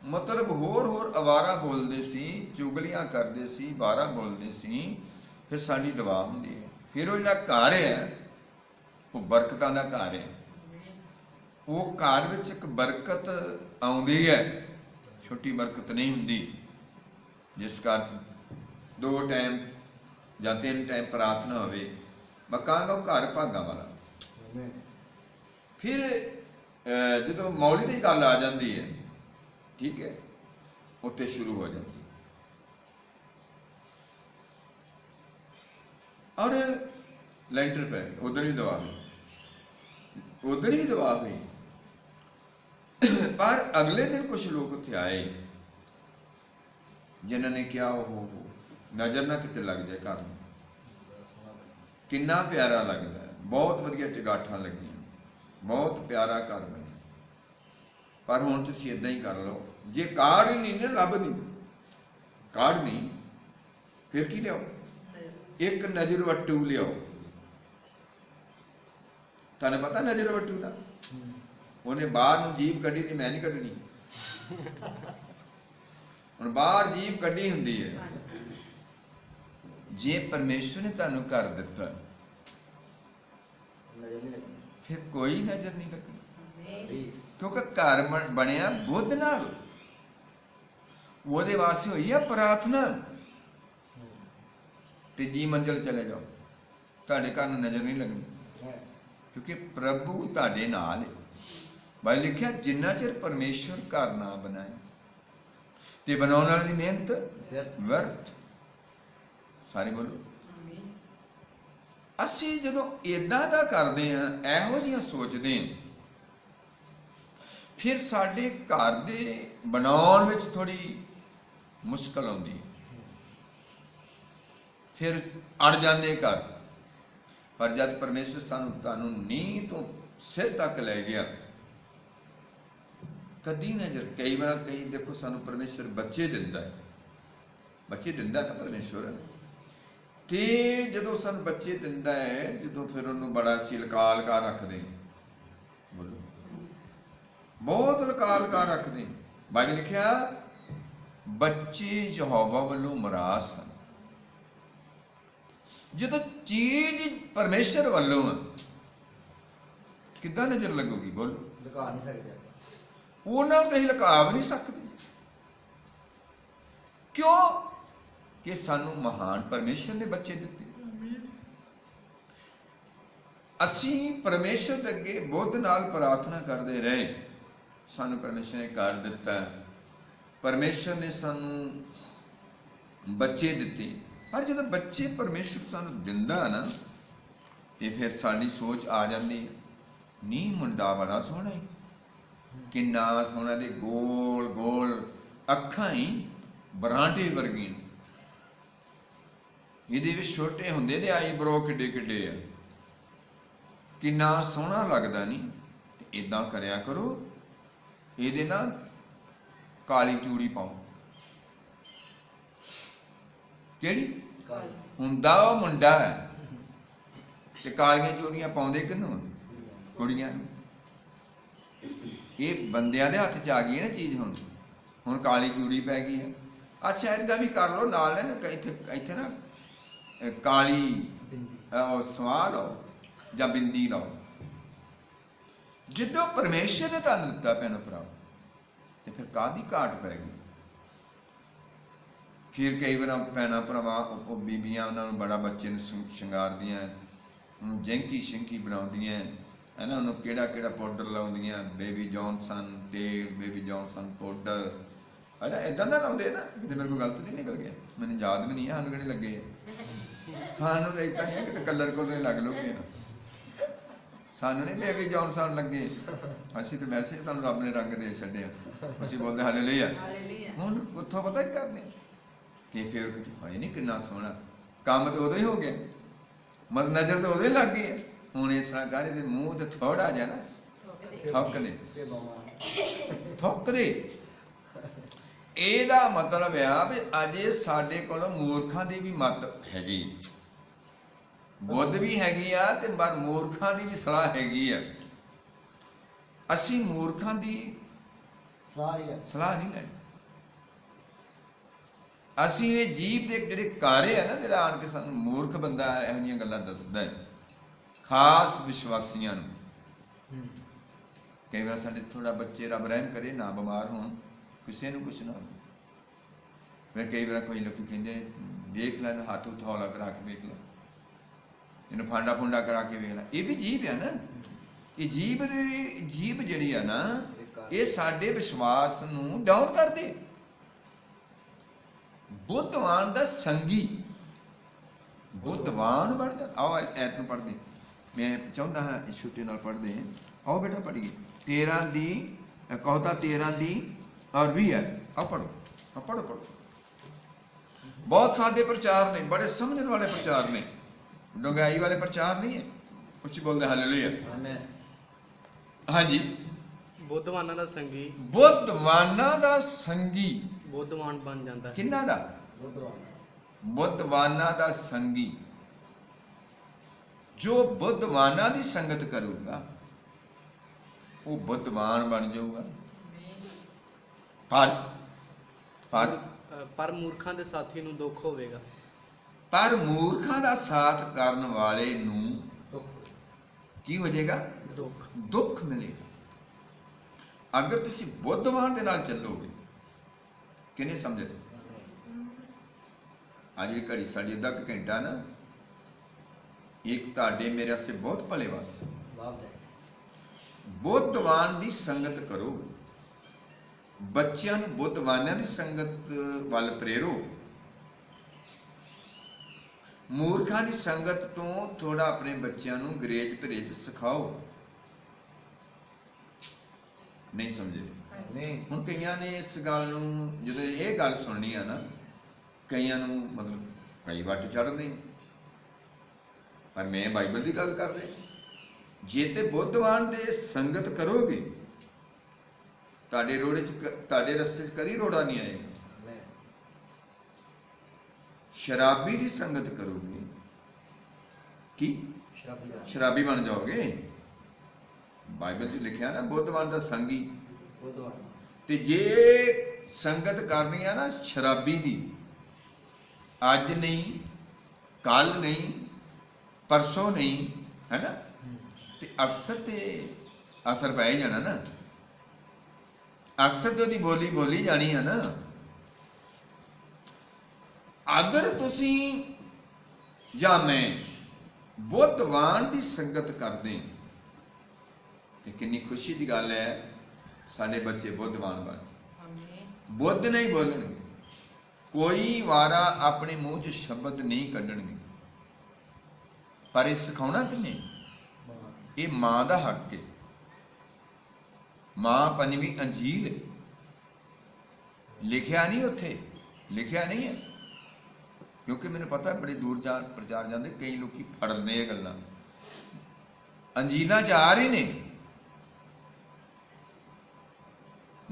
ਮਤਲਬ ਹੋਰ ਅਵਾਰਾ ਬੋਲਦੇ ਸੀ, ਚੁਗਲੀਆਂ ਕਰਦੇ ਸੀ, ਬਾਰਾ ਬੋਲਦੇ ਸੀ, ਫਿਰ ਸਾਡੀ ਦੁਆ ਹੁੰਦੀ ਹੈ। ਫਿਰ ਉਹ ਜਿਹੜਾ ਘਰ ਹੈ ਉਹ ਬਰਕਤਾਂ ਦਾ ਘਰ ਹੈ। ਉਹ ਘਰ ਵਿੱਚ ਇੱਕ ਬਰਕਤ ਆਉਂਦੀ ਹੈ, ਛੋਟੀ ਬਰਕਤ ਨਹੀਂ ਹੁੰਦੀ। ਜਿਸ ਘਰ 'ਚ 2 ਟਾਈਮ ਜਾਂ 3 ਟਾਈਮ ਪ੍ਰਾਰਥਨਾ ਹੋਵੇ, ਮੈਂ ਕਹਾਂਗਾ ਉਹ ਘਰ ਭਾਗਾਂ ਵਾਲਾ। ਫਿਰ ਜਦੋਂ ਮੌਲੀ ਦੀ ਗੱਲ ਆ ਜਾਂਦੀ ਹੈ, ਠੀਕ ਹੈ, ਉੱਥੇ ਸ਼ੁਰੂ ਹੋ ਜਾਂਦੀ ਔਰ ਲੈਂਟਰ ਪੈ ਗਏ। ਉਧਰ ਵੀ ਦਵਾ ਹੋਈ, ਉਧਰ ਵੀ ਦਵਾ ਹੋਈ। ਪਰ ਅਗਲੇ ਦਿਨ ਕੁਝ ਲੋਕ ਉੱਥੇ ਆਏ ਜਿਨ੍ਹਾਂ ਨੇ ਕਿਹਾ ਉਹ ਨਜ਼ਰ ਨਾ ਕਿਤੇ ਲੱਗ ਜਾਏ ਘਰ ਨੂੰ। ਕਿੰਨਾ ਪਿਆਰਾ ਲੱਗਦਾ ਹੈ, ਬਹੁਤ ਵਧੀਆ ਚਗਾਠਾਂ ਲੱਗੀਆਂ, ਬਹੁਤ ਪਿਆਰਾ ਘਰ ਬਣਿਆ। ਪਰ ਹੁਣ ਤੁਸੀਂ ਇਦਾਂ ਹੀ ਕਰ ਲਓ, ਜੇ ਕਾਰਡ ਹੀ ਨਹੀਂ ਨਾ ਲੱਭਦੀ, ਕਾਰਡ ਨਹੀਂ, ਫਿਰ ਕੀ ਲਿਆਓ? ਇੱਕ ਨਜ਼ਰ ਵੱਟੂ ਲਿਆਓ। ਤੁਹਾਨੂੰ ਪਤਾ ਨਜ਼ਰ ਵੱਟੂ ਦਾ? ਉਹਨੇ ਬਾਹਰ ਨੂੰ ਜੀਭ ਕੱਢੀ ਤੇ ਮੈਂ ਨਹੀਂ ਕੱਢਣੀ। ਹੁਣ ਬਾਹਰ ਜੀਭ ਕੱਢੀ ਹੁੰਦੀ ਹੈ। ਜੇ ਪਰਮੇਸ਼ਵਰ ਨੇ ਤੁਹਾਨੂੰ ਕਰ ਦਿੱਤਾ, ਫਿਰ ਕੋਈ ਨਜ਼ਰ ਨਹੀਂ ਲੱਗਣੀ, ਕਿਉਂਕਿ ਘਰ ਬਣਿਆ ਬੁੱਧ ਨਾਲ। ਉਹਦੇ ਵਾਸਤੇ ਹੋਈ ਆ ਪ੍ਰਾਰਥਨਾ। ਤੀਜੀ ਮੰਜ਼ਿਲ ਚਲੇ ਜਾਓ, ਤੁਹਾਡੇ ਘਰ ਨੂੰ ਨਜ਼ਰ ਨਹੀਂ ਲੱਗਣੀ, ਕਿਉਂਕਿ ਪ੍ਰਭੂ ਤੁਹਾਡੇ ਨਾਲ ਹੈ। ਬਾਈ ਲਿਖਿਆ ਜਿੰਨਾ ਚਿਰ ਪਰਮੇਸ਼ਵਰ ਘਰ ਨਾ ਬਣਾਏ ਤੇ ਬਣਾਉਣ ਵਾਲੇ ਦੀ ਮਿਹਨਤ ਵਿਅਰਥ। ਸਾਰੇ ਬੋਲੋ। ਅਸੀਂ ਜਦੋਂ ਏਦਾਂ ਦਾ ਕਰਦੇ ਹਾਂ, ਇਹੋ ਜਿਹੀਆਂ ਸੋਚਦੇ ਹਾਂ, ਫਿਰ ਸਾਡੇ ਘਰ ਦੇ ਬਣਾਉਣ ਵਿੱਚ ਥੋੜੀ ਮੁਸ਼ਕਲ ਆਉਂਦੀ ਹੈ, ਫਿਰ ਅੜ ਜਾਂਦੇ ਘਰ। ਪਰ ਜਦ ਪਰਮੇਸ਼ਰ ਤੁਹਾਨੂੰ ਨੀਂਹ ਤੋਂ ਸਿਰ ਤੱਕ ਲੈ ਗਿਆ, ਕਦੀ ਨਜ਼ਰ, ਕਈ ਵਾਰ ਦੇਖੋ ਸਾਨੂੰ ਪਰਮੇਸ਼ਰ ਬੱਚੇ ਦਿੰਦਾ ਹੈ, ਬੱਚੇ ਦਿੰਦਾ ਨਾ ਪਰਮੇਸ਼ਰ, ਤੇ ਜਦੋਂ ਸਾਨੂੰ ਬੱਚੇ ਦਿੰਦਾ ਹੈ, ਜਦੋਂ ਫਿਰ ਉਹਨੂੰ ਬੜਾ ਅਸੀਂ ਲਕਾ ਲਕਾ ਰੱਖਦੇ, ਬੋਲੋ, ਬਹੁਤ ਲਕਾ ਲਕਾ ਰੱਖਦੇ। ਬਾਈਬਲ ਲਿਖਿਆ ਬੱਚੇ ਯਹੋਵਾ ਵੱਲੋਂ ਮਰਾਸ ਹਨ। ਜਦੋਂ ਚੀਜ਼ ਪਰਮੇਸ਼ਰ ਵੱਲੋਂ ਹੈ, ਕਿੱਦਾਂ ਨਜ਼ਰ ਲੱਗੂਗੀ? ਬੋਲੋ। ਲੁਕਾ ਨਹੀਂ ਸਕਦੇ, ਉਹਨਾਂ ਨੂੰ ਤਾਂ ਅਸੀਂ ਲੁਕਾ ਵੀ ਨਹੀਂ ਸਕਦੇ। ਕਿਉਂ? ਕਿ ਸਾਨੂੰ ਮਹਾਨ ਪਰਮੇਸ਼ਰ ਨੇ ਬੱਚੇ ਦਿੱਤੇ। ਅਸੀਂ ਪਰਮੇਸ਼ਰ ਦੇ ਅੱਗੇ ਬੁੱਧ ਨਾਲ ਪ੍ਰਾਰਥਨਾ ਕਰਦੇ ਰਹੇ, ਸਾਨੂੰ ਪਰਮੇਸ਼ਰ ਨੇ ਕਰ ਦਿੱਤਾ, ਪਰਮੇਸ਼ਰ ਨੇ ਸਾਨੂੰ ਬੱਚੇ ਦਿੱਤੇ। ਪਰ ਜਦੋਂ ਬੱਚੇ ਪਰਮੇਸ਼ਰ ਸਾਨੂੰ ਦਿੰਦਾ ਨਾ, ਤੇ ਫਿਰ ਸਾਡੀ ਸੋਚ ਆ ਜਾਂਦੀ, ਨੀ ਮੁੰਡਾ ਬੜਾ ਸੋਹਣਾ ਹੈ, ਕਿੰਨਾ ਸੋਹਣਾ, ਦੇ ਗੋਲ ਗੋਲ ਅੱਖਾਂ ਹੀ ਬਰਾਂਟੇ ਵਰਗੀਆਂ, ਇਹਦੇ ਵਿੱਚ ਛੋਟੇ ਹੁੰਦੇ ਦੇ ਆਈਬ੍ਰੋ ਕਿੱਡੇ ਕਿੱਡੇ ਆ, ਕਿੰਨਾ ਸੋਹਣਾ ਲੱਗਦਾ। ਨਹੀਂ ਏਦਾਂ ਕਰਿਆ ਕਰੋ, ਇਹਦੇ ਨਾਲ ਕਾਲੀ ਚੂੜੀ ਪਾਓ। ਕਿਹੜੀ? ਹੁੰਦਾ ਉਹ ਮੁੰਡਾ ਹੈ, ਤੇ ਕਾਲੀਆਂ ਚੂੜੀਆਂ ਪਾਉਂਦੇ ਕਿਹਨੂੰ? ਕੁੜੀਆਂ ਨੂੰ। ਇਹ ਬੰਦਿਆਂ ਦੇ ਹੱਥ 'ਚ ਆ ਗਈ ਹੈ ਨਾ ਚੀਜ਼। ਹੁਣ ਕਾਲੀ ਚੂੜੀ ਪੈ ਗਈ ਹੈ। ਅੱਛਾ, ਏਦਾਂ ਵੀ ਕਰ ਲਓ, ਨਾਲ ਨਾ ਇੱਥੇ ਨਾ ਕਾਲੀ ਸਵਾਹ ਲਾਓ ਜਾਂ ਬਿੰਦੀ ਲਾਓ। ਜਦੋਂ ਪਰਮੇਸ਼ਰ ਨੇ ਤੁਹਾਨੂੰ ਦਿੱਤਾ ਭੈਣੋ ਭਰਾਓ, ਤੇ ਫਿਰ ਕਾਹਦੀ ਘਾਟ ਪੈ ਗਈ? ਫਿਰ ਕਈ ਵਾਰ ਭੈਣਾਂ ਭਰਾਵਾਂ, ਉਹ ਬੀਬੀਆਂ, ਉਹਨਾਂ ਨੂੰ ਬੜਾ ਬੱਚੇ ਨੂੰ ਸ਼ਿੰਗਾਰਦੀਆਂ, ਜੈਂਕੀ ਸ਼ਿੰਕੀ ਬਣਾਉਂਦੀਆਂ ਹੈ ਨਾ, ਉਹਨੂੰ ਕਿਹੜਾ ਕਿਹੜਾ ਪਾਊਡਰ ਲਾਉਂਦੀਆਂ, ਬੇਬੀ ਜੌਨਸਨ ਤੇਲ, ਬੇਬੀ ਜੌਨਸਨ ਪਾਊਡਰ, ਹੈ ਨਾ, ਇੱਦਾਂ ਦਾ ਲਾਉਂਦੇ ਨਾ। ਕਿਤੇ ਮੇਰੇ ਕੋਲ ਗਲਤ ਨਹੀਂ ਨਿਕਲ ਗਿਆ, ਮੈਨੂੰ ਯਾਦ ਵੀ ਨਹੀਂ ਹੈ ਸਾਨੂੰ ਕਿਹੜੇ ਲੱਗੇ। ਸਾਨੂੰ ਤਾਂ ਇੱਦਾਂ ਨਹੀਂ ਹੈ ਕਿਤੇ ਕਲਰ ਕੋਲ ਲੱਗ ਲੂਗੇ, ਸਾਨੂੰ ਨਹੀਂ ਬੇਬੀ ਜੌਨਸਨ ਲੱਗੇ। ਅਸੀਂ ਤਾਂ ਵੈਸੇ ਸਾਨੂੰ ਰੱਬ ਨੇ ਰੰਗ ਦੇ ਛੱਡਿਆ, ਅਸੀਂ ਬੋਲਦੇ ਹਾਲੇਲੂਇਆ। ਹੁਣ ਉੱਥੋਂ ਪਤਾ ਕੀ ਕਰਦੇ ਕਿ ਫਿਰ ਹੋਏ ਨਹੀਂ ਕਿੰਨਾ ਸੋਹਣਾ ਕੰਮ, ਤੇ ਉਦੋਂ ਹੀ ਹੋ ਗਿਆ, ਮਤ ਨਜ਼ਰ ਤਾਂ ਉਦੋਂ ਹੀ ਲੱਗ ਗਈ। ਹੁਣ ਇਸ ਤਰ੍ਹਾਂ ਕਰ, ਇਹਦੇ ਮੂੰਹ ਤੇ ਥੋੜਾ ਜਿਹਾ ਨਾ ਥੁੱਕ ਦੇ। ਇਹਦਾ ਮਤਲਬ ਆ ਵੀ ਅਜੇ ਸਾਡੇ ਕੋਲ ਮੂਰਖਾਂ ਦੀ ਵੀ ਮੱਤ ਹੈਗੀ, ਬੁੱਧ ਵੀ ਹੈਗੀ ਆ, ਤੇ ਪਰ ਮੂਰਖਾਂ ਦੀ ਵੀ ਸਲਾਹ ਹੈਗੀ ਆ। ਅਸੀਂ ਮੂਰਖਾਂ ਦੀ ਸਲਾਹ ਨਹੀਂ ਲੈਣੀ। ਅਸੀਂ ਇਹ ਜੀਭ ਦੇ ਜਿਹੜੇ ਕਾਰੇ ਆ ਨਾ, ਜਿਹੜਾ ਆਣ ਕੇ ਸਾਨੂੰ ਮੂਰਖ ਬੰਦਾ ਇਹੋ ਜਿਹੀਆਂ ਗੱਲਾਂ ਦੱਸਦਾ ਹੈ, ਖਾਸ ਵਿਸ਼ਵਾਸੀਆਂ ਨੂੰ। ਕਈ ਵਾਰ ਸਾਡੇ ਥੋੜਾ ਬੱਚੇ ਰੱਬ ਰਹਿਮ ਕਰੇ ਨਾ ਬਿਮਾਰ ਹੋਣ, ਕਿਸੇ ਨੂੰ ਕੁਛ ਨਾ ਹੋਵੇ। ਮੈਂ ਕਈ ਵਾਰ ਕੋਈ ਲੋਕੀ ਕਹਿੰਦੇ ਵੇਖ ਲੈ, ਹੱਥ ਹੌਲਾ ਕਰਾ ਕੇ ਵੇਖ ਲੈ, ਇਹਨੂੰ ਫਾਂਡਾ ਫੁੰਡਾ ਕਰਾ ਕੇ ਵੇਖ ਲੈ। ਇਹ ਵੀ ਜੀਭ ਹੈ ਨਾ, ਇਹ ਜੀਭ ਜਿਹੜੀ ਆ ਨਾ, ਇਹ ਸਾਡੇ ਵਿਸ਼ਵਾਸ ਨੂੰ ਡਾਊਨ ਕਰਦੇ। ਬੁੱਧਵਾਨ ਦਾ ਸੰਗੀ ਬੁੱਧਵਾਨ ਬਣ ਜਾ। ਆਓ ਐਤ ਨੂੰ ਪੜ੍ਹਦੇ, ਮੈਂ ਚਾਹੁੰਦਾ ਹਾਂ ਇਸ ਛੁੱਟੀ ਨਾਲ ਪੜ੍ਹਦੇ। ਆਓ ਬੇਟਾ ਪੜ੍ਹੀਏ 13 ਦੀ ਕਹਤਾ 13 ਦੀ ਔਰ 20 ਹੈ। ਆਓ ਪੜ੍ਹੋ, ਪੜ੍ਹੋ। ਬਹੁਤ ਸਾਦੇ ਪ੍ਰਚਾਰ ਨੇ, ਬੜੇ ਸਮਝਣ ਵਾਲੇ ਪ੍ਰਚਾਰ ਨੇ, ਡੁੰਗਾਈ ਵਾਲੇ ਪ੍ਰਚਾਰ ਨਹੀਂ ਹੈ। ਉੱਚੀ ਬੋਲਦੇ ਹਾਲੇਲੂਇਆ। ਹਾਂਜੀ, ਬੁੱਧਵਾਨਾਂ ਦਾ ਸੰਗੀ ਬੁੱਧਵਾਨਾਂ ਦਾ ਸੰਗੀ ਬੁੱਧਵਾਨ ਬਣ ਜਾਂਦਾ ਹੈ। ਕਿਹਨਾਂ ਦਾ? ਬੁੱਧਵਾਨਾਂ ਦਾ ਸੰਗੀ। ਜੋ ਬੁੱਧਵਾਨਾਂ ਦੀ ਸੰਗਤ ਕਰੂਗਾ ਉਹ ਬੁੱਧਵਾਨ ਬਣ ਜਾਊਗਾ। ਪਰ ਮੂਰਖਾਂ ਦੇ ਸਾਥੀ ਨੂੰ ਦੁੱਖ ਹੋਵੇਗਾ। ਪਰ ਮੂਰਖਾਂ ਦਾ ਸਾਥ ਕਰਨ ਵਾਲੇ ਨੂੰ ਕੀ ਹੋ ਜਾਏਗਾ? ਦੁੱਖ ਮਿਲੇਗਾ। ਅਗਰ ਤੁਸੀਂ ਬੁੱਧਵਾਨ ਦੇ ਨਾਲ ਚੱਲੋਗੇ, ਕਿਹਨੇ ਸਮਝੇ? ਅੱਜ ਦੀ ਘੜੀ ਸਾਡੀ ਅੱਧਾ ਘੰਟਾ ਨਾ, ਇੱਕ ਤੁਹਾਡੇ ਮੇਰੇ ਵਾਸਤੇ ਬਹੁਤ ਭਲੇ ਵਾਸਤੇ। ਬੁੱਧਵਾਨ ਦੀ ਸੰਗਤ ਕਰੋ, ਬੱਚਿਆਂ ਨੂੰ ਬੁੱਧਵਾਨਾਂ ਦੀ ਸੰਗਤ ਵੱਲ ਪ੍ਰੇਰੋ। ਮੂਰਖਾਂ ਦੀ ਸੰਗਤ ਤੋਂ ਥੋੜਾ ਆਪਣੇ ਬੱਚਿਆਂ ਨੂੰ ਗਰੇਜ ਪਰਹੇਜ ਸਿਖਾਓ। ਨਹੀਂ ਸਮਝੇ? ਹੁਣ ਕਈਆਂ ਨੇ ਇਸ ਗੱਲ ਨੂੰ, ਜਦੋਂ ਇਹ ਗੱਲ ਸੁਣਨੀ ਆ ਨਾ, ਕਈਆਂ ਨੂੰ ਮਤਲਬ ਕਈ ਵੱਟ ਚੜ੍ਹਦੇ। ਪਰ ਮੈਂ ਬਾਈਬਲ ਦੀ ਗੱਲ ਕਰ ਰਿਹਾ। ਜੇ ਤੇ ਬੁੱਧਵਾਨ ਦੇ ਸੰਗਤ ਕਰੋਗੇ, ਤੁਹਾਡੇ ਰੋੜੇ ਚ, ਤੁਹਾਡੇ ਰਸਤੇ 'ਚ ਕਦੀ ਰੋੜਾ ਨਹੀਂ ਆਏਗਾ। ਸ਼ਰਾਬੀ ਦੀ ਸੰਗਤ ਕਰੋਗੇ, ਕੀ ਸ਼ਰਾਬੀ ਬਣ ਜਾਓਗੇ। ਬਾਈਬਲ 'ਚ ਲਿਖਿਆ ਨਾ, ਬੁੱਧਵਾਨ ਦਾ ਸੰਗੀ। ਤੇ ਜੇ ਸੰਗਤ ਕਰਨੀ ਆ ਨਾ ਸ਼ਰਾਬੀ ਦੀ, ਅੱਜ ਨਹੀਂ, ਕੱਲ ਨਹੀਂ, ਪਰਸੋਂ ਨਹੀਂ, ਹੈ ਨਾ, ਤੇ ਅਕਸਰ ਤੇ ਅਸਰ ਪੈ ਹੀ ਜਾਣਾ ਨਾ। ਅਕਸਰ ਤੇ ਉਹਦੀ ਬੋਲੀ ਬੋਲੀ ਜਾਣੀ ਆ ਨਾ। ਅਗਰ ਤੁਸੀਂ ਜਾਂ ਮੈਂ ਬੁੱਧਵਾਨ ਦੀ ਸੰਗਤ ਕਰਦੇ ਤੇ ਕਿੰਨੀ ਖੁਸ਼ੀ ਦੀ ਗੱਲ ਹੈ, ਸਾਡੇ ਬੱਚੇ ਬੁੱਧਵਾਨ ਬਣ। ਬੁੱਧ ਨਹੀਂ ਬੋਲਣਗੇ, ਕੋਈ ਵਾਰਾ ਆਪਣੇ ਮੂੰਹ 'ਚ ਸ਼ਬਦ ਨਹੀਂ ਕੱਢਣਗੇ। ਪਰ ਇਹ ਸਿਖਾਉਣਾ ਕਿੰਨੇ? ਇਹ ਮਾਂ ਦਾ ਹੱਕ ਹੈ। ਮਾਂ ਪੰਜਵੀਂ ਅੰਜੀਲ ਹੈ। ਲਿਖਿਆ ਨਹੀਂ, ਉੱਥੇ ਲਿਖਿਆ ਨਹੀਂ ਹੈ, ਕਿਉਂਕਿ ਮੈਨੂੰ ਪਤਾ ਬੜੇ ਦੂਰ ਪ੍ਰਚਾਰ ਜਾਂਦੇ, ਕਈ ਲੋਕੀ ਫੜ ਲੈਂਦੇ ਇਹ ਗੱਲਾਂ। ਅੰਜੀਲਾਂ 'ਚ ਆ ਰਹੇ ਨੇ,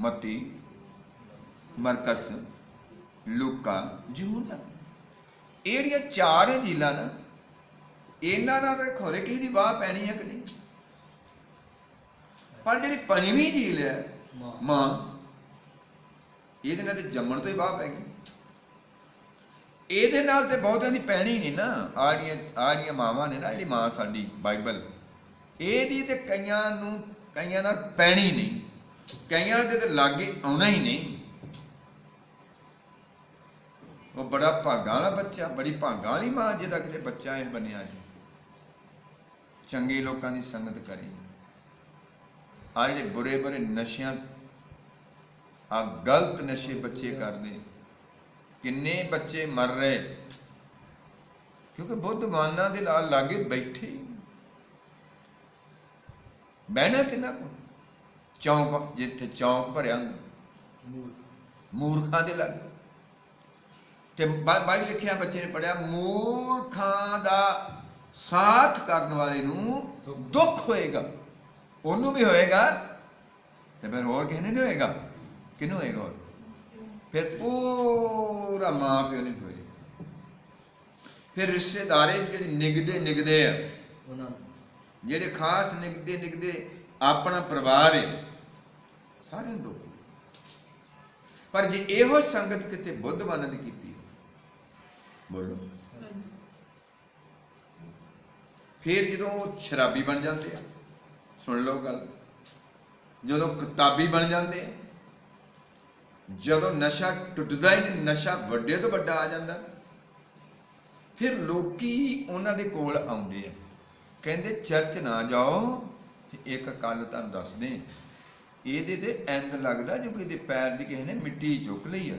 ਮਤੀ, ਮਰਕਸ, ਲੂਕਾ, ਯਹੂਨਾ, ਇਹ ਜਿਹੜੀਆਂ 4 ਅੰਜੀਲਾਂ ਨਾ, ਇਹਨਾਂ ਨਾਲ ਖੋਰੇ ਕਿਸੇ ਦੀ ਵਾਹ ਪੈਣੀ ਹੈ ਕਿ ਨਹੀਂ। ਪਰ ਜਿਹੜੀ 5ਵੀਂ ਅੰਜੀਲ ਹੈ ਮਾਂ, ਇਹਦੇ ਨਾਲ ਤੇ ਜੰਮਣ ਤੋਂ ਹੀ ਵਾਹ ਪੈ ਗਈ। ਇਹਦੇ ਨਾਲ ਤੇ ਬਹੁਤਿਆਂ ਦੀ ਪੈਣੀ ਨਹੀਂ ਨਾ। ਆ ਜਿਹੜੀਆਂ ਮਾਵਾਂ ਨੇ ਨਾ, ਜਿਹੜੀ ਮਾਂ ਸਾਡੀ ਬਾਈਬਲ, ਇਹਦੀ ਤੇ ਕਈਆਂ ਨਾਲ ਪੈਣੀ ਨਹੀਂ, ਕਈਆਂ ਦੇ ਤੇ ਲਾਗੇ ਆਉਣਾ ਹੀ ਨਹੀਂ। ਉਹ ਬੜਾ ਭਾਗਾਂ ਵਾਲਾ ਬੱਚਾ, ਬੜੀ ਭਾਗਾਂ ਵਾਲੀ ਮਾਂ ਜਿਹਦਾ ਕਿਤੇ ਬੱਚਾ ਇਹ ਬਣਿਆ ਜੀ। ਚੰਗੇ ਲੋਕਾਂ ਦੀ ਸੰਗਤ ਕਰੀ। ਆ ਜਿਹੜੇ ਬੁਰੇ ਬੁਰੇ ਨਸ਼ਿਆਂ, ਆ ਗਲਤ ਨਸ਼ੇ ਬੱਚੇ ਕਰਦੇ, ਕਿੰਨੇ ਬੱਚੇ ਮਰ ਰਹੇ, ਕਿਉਂਕਿ ਬੁੱਧਵਾਨਾਂ ਦੇ ਨਾਲ ਲਾਗੇ ਬੈਠੇ। ਬਹਿਣਾ ਕਿੰਨਾ ਕੁ? ਚੌਂਕ, ਜਿੱਥੇ ਚੌਂਕ ਭਰਿਆ ਹੁੰਦਾ, ਮੂਰਖਾਂ ਦੇ ਲਾਗੇ। ਤੇ ਬਾਈ ਲਿਖਿਆ, ਬੱਚੇ ਨੇ ਪੜਿਆ, ਮੂਰਖਾਂ ਦਾ ਸਾਥ ਕਰਨ ਵਾਲੇ ਨੂੰ ਦੁੱਖ ਹੋਏਗਾ। ਉਹਨੂੰ ਵੀ ਹੋਏਗਾ ਤੇ ਫਿਰ ਹੋਰ ਕਿਸੇ ਨੇ ਨਹੀਂ ਹੋਏਗਾ। ਕਿਹਨੂੰ ਹੋਏਗਾ? ਹੋਰ ਫਿਰ ਪੂਰਾ ਮਾਂ ਪਿਓ ਨਹੀਂ ਹੋਏਗਾ। ਫਿਰ ਰਿਸ਼ਤੇਦਾਰੇ ਜਿਹੜੇ ਨਿਗਦੇ ਆ, ਜਿਹੜੇ ਖਾਸ ਨਿਗਦੇ ਆਪਣਾ ਪਰਿਵਾਰ ਹੈ, ਸਾਰਿਆਂ ਨੂੰ ਦੁੱਖ। ਪਰ ਜੇ ਇਹੋ ਸੰਗਤ ਕਿਤੇ ਬੁੱਧਵਾਨਾਂ ਦੀ ਕੀਤੀ, बोलो। फिर जो शराबी बन जाते हैं, सुन लो गल, जो किताबी बन जाते हैं, जो नशा टुटदा ही नहीं, नशा वड्डे तो वड्डा आ जाता, फिर लोकी उन्हां दे कोल आउंदे आ, कहंदे चर्च ना जाओ ते एक गल तुहानूं दस दें, ਇਹਦੇ ਤੇ ਇੰਜ ਲੱਗਦਾ ਜੋ ਕਿ ਪੈਰ ਦੀ ਕਿਸੇ ਨੇ ਮਿੱਟੀ ਚੁੱਕ ਲਈ ਆ,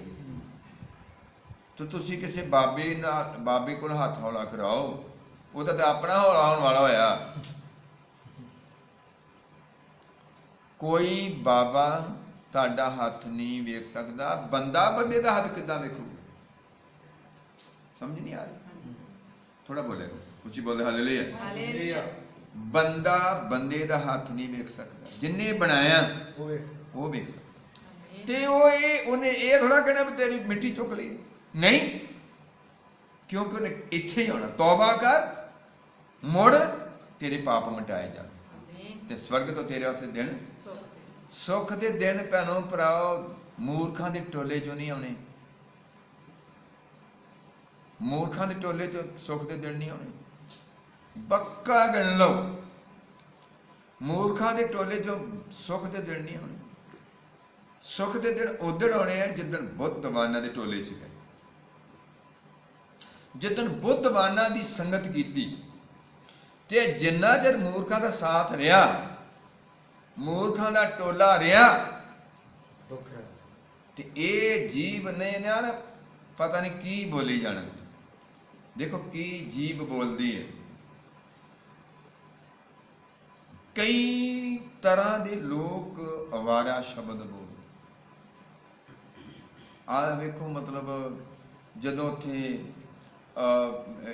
ਤੇ ਤੁਸੀਂ ਕਿਸੇ ਬਾਬੇ ਕੋਲ ਹੱਥ ਹੌਲਾ ਕਰਾਓ, ਉਹਦਾ ਤਾਂ ਆਪਣਾ ਹੌਲਾ ਹੋਣ ਵਾਲਾ ਹੋਇਆ। ਕੋਈ ਬਾਬਾ ਤੁਹਾਡਾ ਹੱਥ ਨਹੀਂ ਵੇਖ ਸਕਦਾ, ਬੰਦਾ ਬੰਦੇ ਦਾ ਹੱਥ ਕਿੱਦਾਂ ਵੇਖੂਗਾ? ਸਮਝ ਨਹੀਂ ਆ ਰਹੀ? ਥੋੜਾ ਬੋਲੇ, ਉੱਚੀ ਬੋਲੇ, ਹਾਲੇਲੂਇਆ। ਬੰਦਾ ਬੰਦੇ ਦਾ ਹੱਥ ਨਹੀਂ ਵੇਖ ਸਕਦਾ, ਜਿੰਨੇ ਬਣਾਇਆ ਉਹ ਵੇਖ ਸਕਦਾ। ਤੇ ਉਹਨੇ ਇਹ ਥੋੜਾ ਕਹਿਣਾ ਵੀ ਤੇਰੀ ਮਿੱਟੀ ਚੁੱਕ ਲਈ, ਨਹੀਂ, ਕਿਉਂਕਿ ਉਹਨੇ ਇੱਥੇ ਹੀ ਆਉਣਾ। ਤੌਬਾ ਕਰ, ਮੁੜ, ਤੇਰੇ ਪਾਪ ਮਿਟਾਏ ਜਾਣ ਤੇ ਸਵਰਗ ਤੋਂ ਤੇਰੇ ਵਾਸਤੇ ਦਿਨ, ਸੁੱਖ ਦੇ ਦਿਨ ਭੈਣੋ ਭਰਾਓ, ਮੂਰਖਾਂ ਦੇ ਟੋਲੇ ਚੋਂ ਨਹੀਂ ਆਉਣੇ, ਮੂਰਖਾਂ ਦੇ ਟੋਲੇ ਚੋਂ ਸੁੱਖ ਦੇ ਦਿਨ ਨਹੀਂ ਆਉਣੇ। ਪੱਕਾ ਗਿਣ ਲਓ, ਮੂਰਖਾਂ ਦੇ ਟੋਲੇ ਚੋਂ ਸੁੱਖ ਦੇ ਦਿਨ ਨਹੀਂ ਆਉਣੇ। ਸੁੱਖ ਦੇ ਦਿਨ ਉਦੋਂ ਆਉਣੇ ਆ ਜਿੱਦਣ ਬੁੱਧਵਾਨਾਂ ਦੇ ਟੋਲੇ 'ਚ ਗਏ, ਜਿੱਦਣ ਬੁੱਧਵਾਨਾਂ ਦੀ ਸੰਗਤ ਕੀਤੀ। ਤੇ ਜਿੰਨਾ ਚਿਰ ਮੂਰਖਾਂ ਦਾ ਸਾਥ ਰਿਹਾ, ਮੂਰਖਾਂ ਦਾ ਟੋਲਾ ਰਿਹਾ, ਤੇ ਇਹ ਜੀਵ ਨੇ ਨਾ ਪਤਾ ਨਹੀਂ ਕੀ ਬੋਲੀ ਜਾਣਾ। ਦੇਖੋ ਕੀ ਜੀਬ ਬੋਲਦੀ ਹੈ, ਕਈ ਤਰ੍ਹਾਂ ਦੇ ਲੋਕ ਅਵਾਰਾ ਸ਼ਬਦ ਬੋਲਦੇ। ਆ ਵੇਖੋ, ਮਤਲਬ ਜਦੋਂ ਉੱਥੇ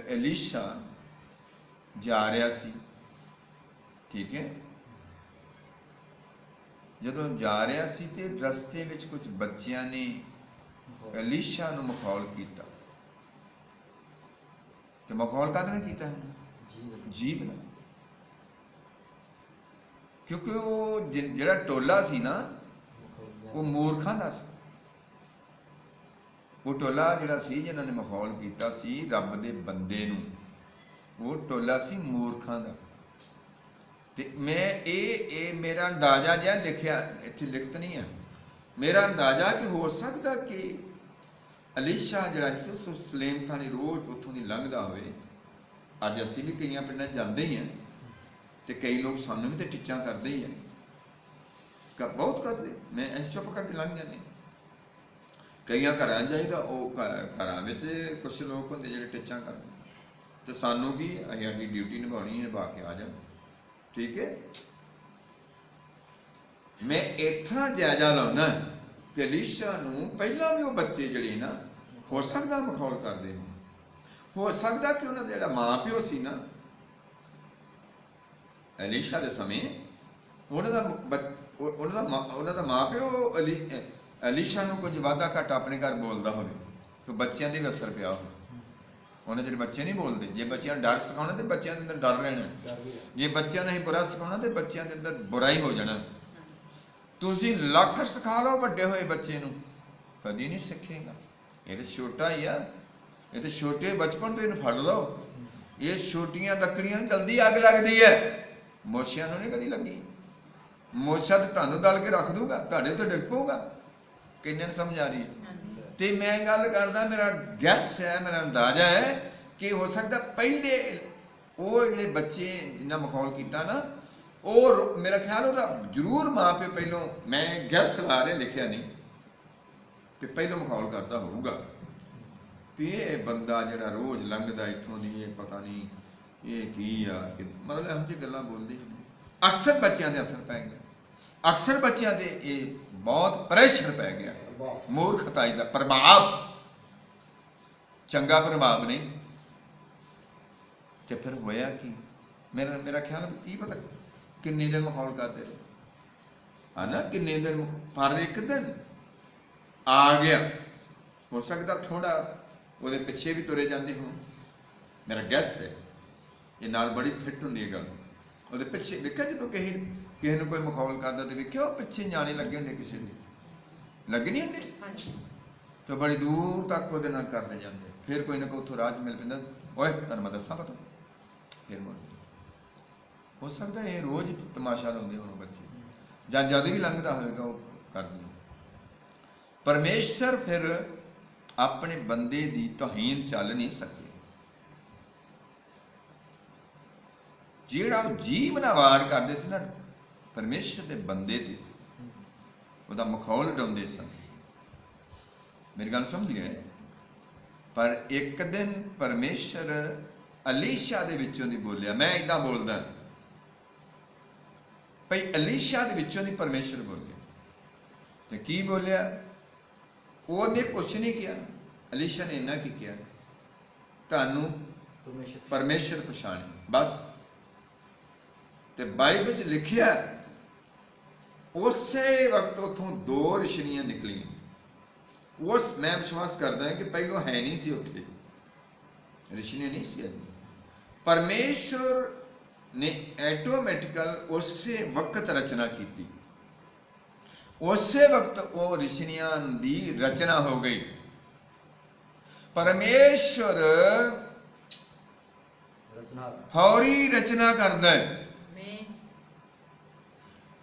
ਐਲੀਸ਼ਾ ਜਾ ਰਿਹਾ ਸੀ, ਠੀਕ ਹੈ, ਜਦੋਂ ਜਾ ਰਿਹਾ ਸੀ ਤੇ ਰਸਤੇ ਵਿੱਚ ਕੁਝ ਬੱਚਿਆਂ ਨੇ ਐਲੀਸ਼ਾ ਨੂੰ ਮਖੌਲ ਕੀਤਾ। ਤੇ ਮਖੌਲ ਕਾਹਦੇ ਨਾਲ ਕੀਤਾ? ਜੀਭ ਨਾਲ। ਕਿਉਂਕਿ ਉਹ ਜਿਹੜਾ ਟੋਲਾ ਸੀ ਨਾ, ਉਹ ਮੂਰਖਾਂ ਦਾ ਸੀ। ਉਹ ਟੋਲਾ ਜਿਹੜਾ ਸੀ ਜਿਨ੍ਹਾਂ ਨੇ ਮਖੌਲ ਕੀਤਾ ਸੀ ਰੱਬ ਦੇ ਬੰਦੇ ਨੂੰ, ਉਹ ਟੋਲਾ ਸੀ ਮੂਰਖਾਂ ਦਾ। ਤੇ ਮੈਂ ਇਹ ਮੇਰਾ ਅੰਦਾਜ਼ਾ ਜਿਹਾ ਲਿਖਿਆ, ਇੱਥੇ ਲਿਖਤ ਨਹੀਂ ਹੈ, ਮੇਰਾ ਅੰਦਾਜ਼ਾ ਕਿ ਹੋ ਸਕਦਾ ਕਿ ਐਲੀਸ਼ਾ ਜਿਹੜਾ ਸੀ ਸੁਲੇਮ ਥਾਣੀ ਰੋਜ਼ ਉੱਥੋਂ ਦੀ ਲੰਘਦਾ ਹੋਵੇ। ਅੱਜ ਅਸੀਂ ਵੀ ਕਈਆਂ ਪਿੰਡਾਂ ਜਾਂਦੇ ਹੀ ਹਾਂ, ਤੇ ਕਈ ਲੋਕ ਸਾਨੂੰ ਵੀ ਤੇ ਟਿੱਚਾਂ ਕਰਦੇ ਹੀ ਹੈ, ਬਹੁਤ ਕਰਦੇ। ਮੈਂ ਇਸ ਚੁੱਪ ਕਰਕੇ ਲੰਘ ਜਾਂਦੇ। ਕਈਆਂ ਘਰਾਂ ਜਾਈਦਾ, ਉਹ ਘਰਾਂ ਵਿੱਚ ਕੁਛ ਲੋਕ ਹੁੰਦੇ ਜਿਹੜੇ ਟਿੱਚਾਂ ਕਰਦੇ, ਤੇ ਸਾਨੂੰ ਕੀ, ਅਸੀਂ ਸਾਡੀ ਡਿਊਟੀ ਨਿਭਾਉਣੀ ਹੈ, ਨਿਭਾ ਕੇ ਆ ਜਾਣਾ, ਠੀਕ ਹੈ। ਮੈਂ ਇਤਨਾ ਜਾਇਜ਼ਾ ਲਾਉਣਾ ਕਿ ਐਲੀਸ਼ਾ ਨੂੰ ਪਹਿਲਾਂ ਵੀ ਉਹ ਬੱਚੇ ਜਿਹੜੇ ਨਾ, ਹੋ ਸਕਦਾ ਮਖੌਲ ਕਰਦੇ ਨੇ, ਹੋ ਸਕਦਾ ਕਿ ਉਹਨਾਂ ਦਾ ਜਿਹੜਾ ਮਾਂ ਪਿਓ ਸੀ ਨਾ ਐਲੀਸ਼ਾ ਦੇ ਸਮੇਂ, ਉਹਨਾਂ ਦਾ ਮਾਂ ਪਿਓ ਐਲੀਸ਼ਾ ਨੂੰ ਕੁਝ ਵਾਧਾ ਘੱਟ ਆਪਣੇ ਘਰ ਬੋਲਦਾ ਹੋਵੇ, ਤੇ ਬੱਚਿਆਂ ਦੇ ਵੀ ਅਸਰ ਪਿਆ ਹੋਵੇ। ਉਹਨਾਂ ਜਿਹੜੇ ਬੱਚੇ ਨਹੀਂ ਬੋਲਦੇ, ਜੇ ਬੱਚਿਆਂ ਨੂੰ ਡਰ ਸਿਖਾਉਣਾ ਤੇ ਬੱਚਿਆਂ ਦੇ ਅੰਦਰ ਡਰ ਰਹਿਣਾ, ਜੇ ਬੱਚਿਆਂ ਨੂੰ ਹੀ ਬੁਰਾ ਸਿਖਾਉਣਾ ਤੇ ਬੱਚਿਆਂ ਦੇ ਅੰਦਰ ਬੁਰਾ ਹੀ ਹੋ ਜਾਣਾ। ਤੁਸੀਂ ਲੱਖ ਸਿਖਾ ਲਓ ਵੱਡੇ ਹੋਏ ਬੱਚੇ ਨੂੰ, ਕਦੀ ਨਹੀਂ ਸਿੱਖੇਗਾ। ਇਹ ਤਾਂ ਛੋਟਾ ਹੀ ਆ, ਇਹ ਤਾਂ ਛੋਟੇ ਬਚਪਨ ਤੋਂ ਇਹਨੂੰ ਫੜ ਲਓ। ਇਹ ਛੋਟੀਆਂ ਲੱਕੜੀਆਂ ਨੂੰ ਜਲਦੀ ਅੱਗ ਲੱਗਦੀ ਹੈ, ਮੋਸ਼ਿਆਂ ਨੂੰ ਨਹੀਂ ਕਦੀ ਲੱਗੀ। ਮੋਸ਼ਾ ਤੇ ਤੁਹਾਨੂੰ ਦਲ ਕੇ ਰੱਖ ਦੂਗਾ, ਤੁਹਾਡੇ ਤੋਂ ਡਿੱਗ ਪਊਗਾ। ਕਿੰਨੇ ਨੂੰ ਸਮਝ ਆ ਰਹੀ ਹੈ? ਤੇ ਮੈਂ ਗੱਲ ਕਰਦਾ, ਮੇਰਾ ਗੈਸ ਹੈ, ਮੇਰਾ ਅੰਦਾਜ਼ਾ ਹੈ ਕਿ ਹੋ ਸਕਦਾ ਪਹਿਲੇ ਉਹ ਜਿਹੜੇ ਬੱਚੇ ਜਿੰਨਾ ਮਖੌਲ ਕੀਤਾ ਨਾ, ਉਹ ਮੇਰਾ ਖਿਆਲ ਉਹਦਾ ਜ਼ਰੂਰ ਮਾਂ ਪਿਓ ਪਹਿਲੋਂ, ਮੈਂ ਗੈਸ ਲਾ ਰਿਹਾ, ਲਿਖਿਆ ਨਹੀਂ, ਤੇ ਪਹਿਲੋਂ ਮਖੌਲ ਕਰਦਾ ਹੋਊਗਾ ਵੀ ਇਹ ਬੰਦਾ ਜਿਹੜਾ ਰੋਜ਼ ਲੰਘਦਾ ਇੱਥੋਂ ਦੀ, ਇਹ ਪਤਾ ਨਹੀਂ ਇਹ ਕੀ ਆ, ਮਤਲਬ ਇਹੋ ਜਿਹੀ ਗੱਲਾਂ ਬੋਲਦੇ। ਅਕਸਰ ਬੱਚਿਆਂ ਦੇ ਅਸਰ ਪੈ ਗਿਆ, ਅਕਸਰ ਬੱਚਿਆਂ ਦੇ ਇਹ ਬਹੁਤ ਪ੍ਰੈਸ਼ਰ ਪੈ ਗਿਆ, ਮੂਰਖਤਾਈ ਦਾ ਪ੍ਰਭਾਵ, ਚੰਗਾ ਪ੍ਰਭਾਵ ਨਹੀਂ। ਤੇ ਫਿਰ ਹੋਇਆ ਕੀ? ਮੇਰਾ ਖਿਆਲ ਕੀ ਪਤਾ ਕਿੰਨੇ ਦਿਨ ਮਖੌਲ ਕਰਦੇ ਰਹੇ, ਹਨਾ, ਕਿੰਨੇ ਦਿਨ, ਪਰ ਇੱਕ ਦਿਨ ਆ ਗਿਆ। ਹੋ ਸਕਦਾ ਥੋੜਾ ਉਹਦੇ ਪਿੱਛੇ ਵੀ ਤੁਰੇ ਜਾਂਦੇ ਹੋਣ, ਮੇਰਾ ਗੈਸ ਹੈ। ਇਹ ਨਾਲ ਬੜੀ ਫਿੱਟ ਹੁੰਦੀ ਹੈ ਗੱਲ, ਉਹਦੇ ਪਿੱਛੇ। ਵੇਖਿਆ ਜਦੋਂ ਕਿਸੇ ਨੂੰ ਕੋਈ ਮਖੌਲ ਕਰਦਾ ਤੇ ਵੇਖਿਆ ਉਹ ਪਿੱਛੇ ਨਿਆਣੇ ਲੱਗੇ ਹੁੰਦੇ, ਕਿਸੇ ਦੇ ਲੱਗੇ ਨਹੀਂ ਹੁੰਦੇ, तो बड़ी दूर तक वो करते जाते, फिर कोई ना कोई उतो राज मिल पैंदा, ओए तुहानू मैं दसां पता, फिर मुड़ हो सकता है रोज ही तमाशा लाते हो बच्चे, ਜਾਂ जद भी लंघता होगा वो कर दिए। परमेश्वर फिर अपने बंदे की तौहीन चल नहीं सके, ਜਿਹੜਾ ਜੀਵ ਨਾਲ ਵਾਰ ਕਰਦੇ ਸੀ ਨਾ परमेश्वर के बंदे ते ਉਹਦਾ ਮਖੌਲ ਉਡਾਉਂਦੇ ਸਨ। मेरी गल समझ गए। पर एक दिन परमेश्वर अलीशा दे विचों दी बोलिया, मैं इदां बोलदा भाई अलीशा दे विचों दी परमेश्वर बोलिया, ते की बोलिया? ਉਹਨੇ कुछ नहीं किया, अलीशा ने इन्ना की किया, ਤੁਹਾਨੂੰ परमेश्वर पछाणे बस। ते बाइबल च लिखिया उसे वक्त उथों दो रिशनियां निकलियां। उस मैं विश्वास करता है कि पहलों है नहीं सी उत्थे रिशनियां नहीं सी, परमेश्वर ने ऐटोमैटिकल उसे वक्त रचना की, उसे वक्त वो रिशनियां दी रचना हो गई। परमेश्वर फौरी रचना करता है,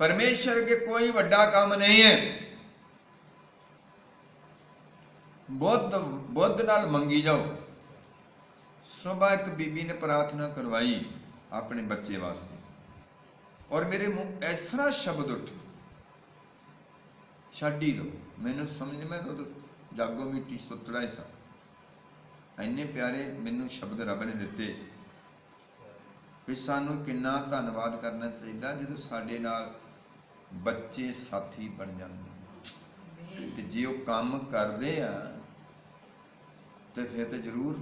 परमेश्वर के कोई बड़ा काम नहीं है। बुद्ध नाल मंगी जाओ। सुबह एक बीबी ने प्रार्थना करवाई अपने बच्चे वास्ते, और मेरे मुंह ऐसा शब्द उठ, छड्ड ही दो, मैनू समझ नहीं, मैं तो जागो मिट्टी सुतड़ा ही सा। इन्ने प्यारे मैनू शब्द रब ने दिते भी सानू किन्ना धन्नवाद करना चाहिए जो साडे नाल बच्चे साथी बन जाते, ते जे वो काम करते हैं तो फिर तो जरूर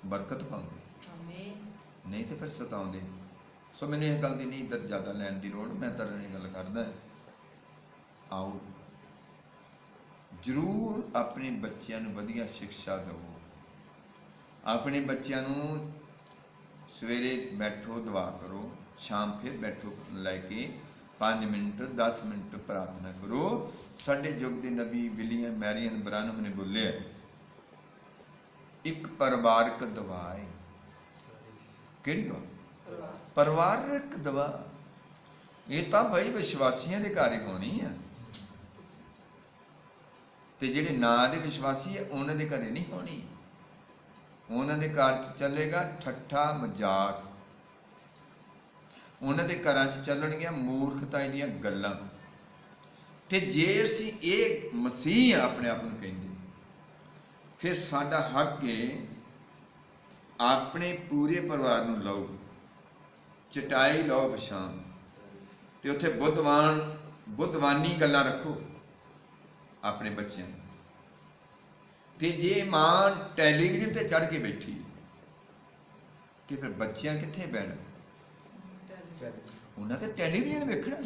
बरकत पाते, नहीं तो फिर सताते। सो मैंने इस गल की नहीं इधर ज़्यादा लैन की लोड़, मैं तेरे नाल गल करदा। आओ जरूर अपने बच्चों को वधिया शिक्षा दो, अपने बच्चों को सवेरे बैठो दुआ करो, शाम फिर बैठो लैके 5 मिनट 10 मिनट प्रार्थना करो। साडे युग के नबी विलियम मैरियन ब्रानम ने बोले एक परिवारक दवा है, किहड़ी दवा? परिवारक दवा। ये तो भाई विश्वासियों के घर ही होनी है, ते जिहड़े ना दे विश्वासी है उन्हां दे घरे नहीं होनी। उन्हां दे घर च चलेगा ठट्ठा मजाक, उन्हां दे घरां च चलणगीਆਂ मूर्खता ਦੀਆਂ ਗੱਲਾਂ। ते जे असीं ਇਹ मसीह अपने आप ਨੂੰ ਕਹਿੰਦੇ, फिर साडा हक है अपने पूरे परिवार ਨੂੰ ਲਓ, चटाई ਲਓ ਪਛਾਣ, ਤੇ ਉੱਥੇ बुद्धवानी ਗੱਲਾਂ रखो अपने बच्चों। ते जे मां टैलीविजन ते चढ़ के बैठी तो फिर बच्चियां कित्थे बैठण? उन्हें तो टैलीविजन वेखना,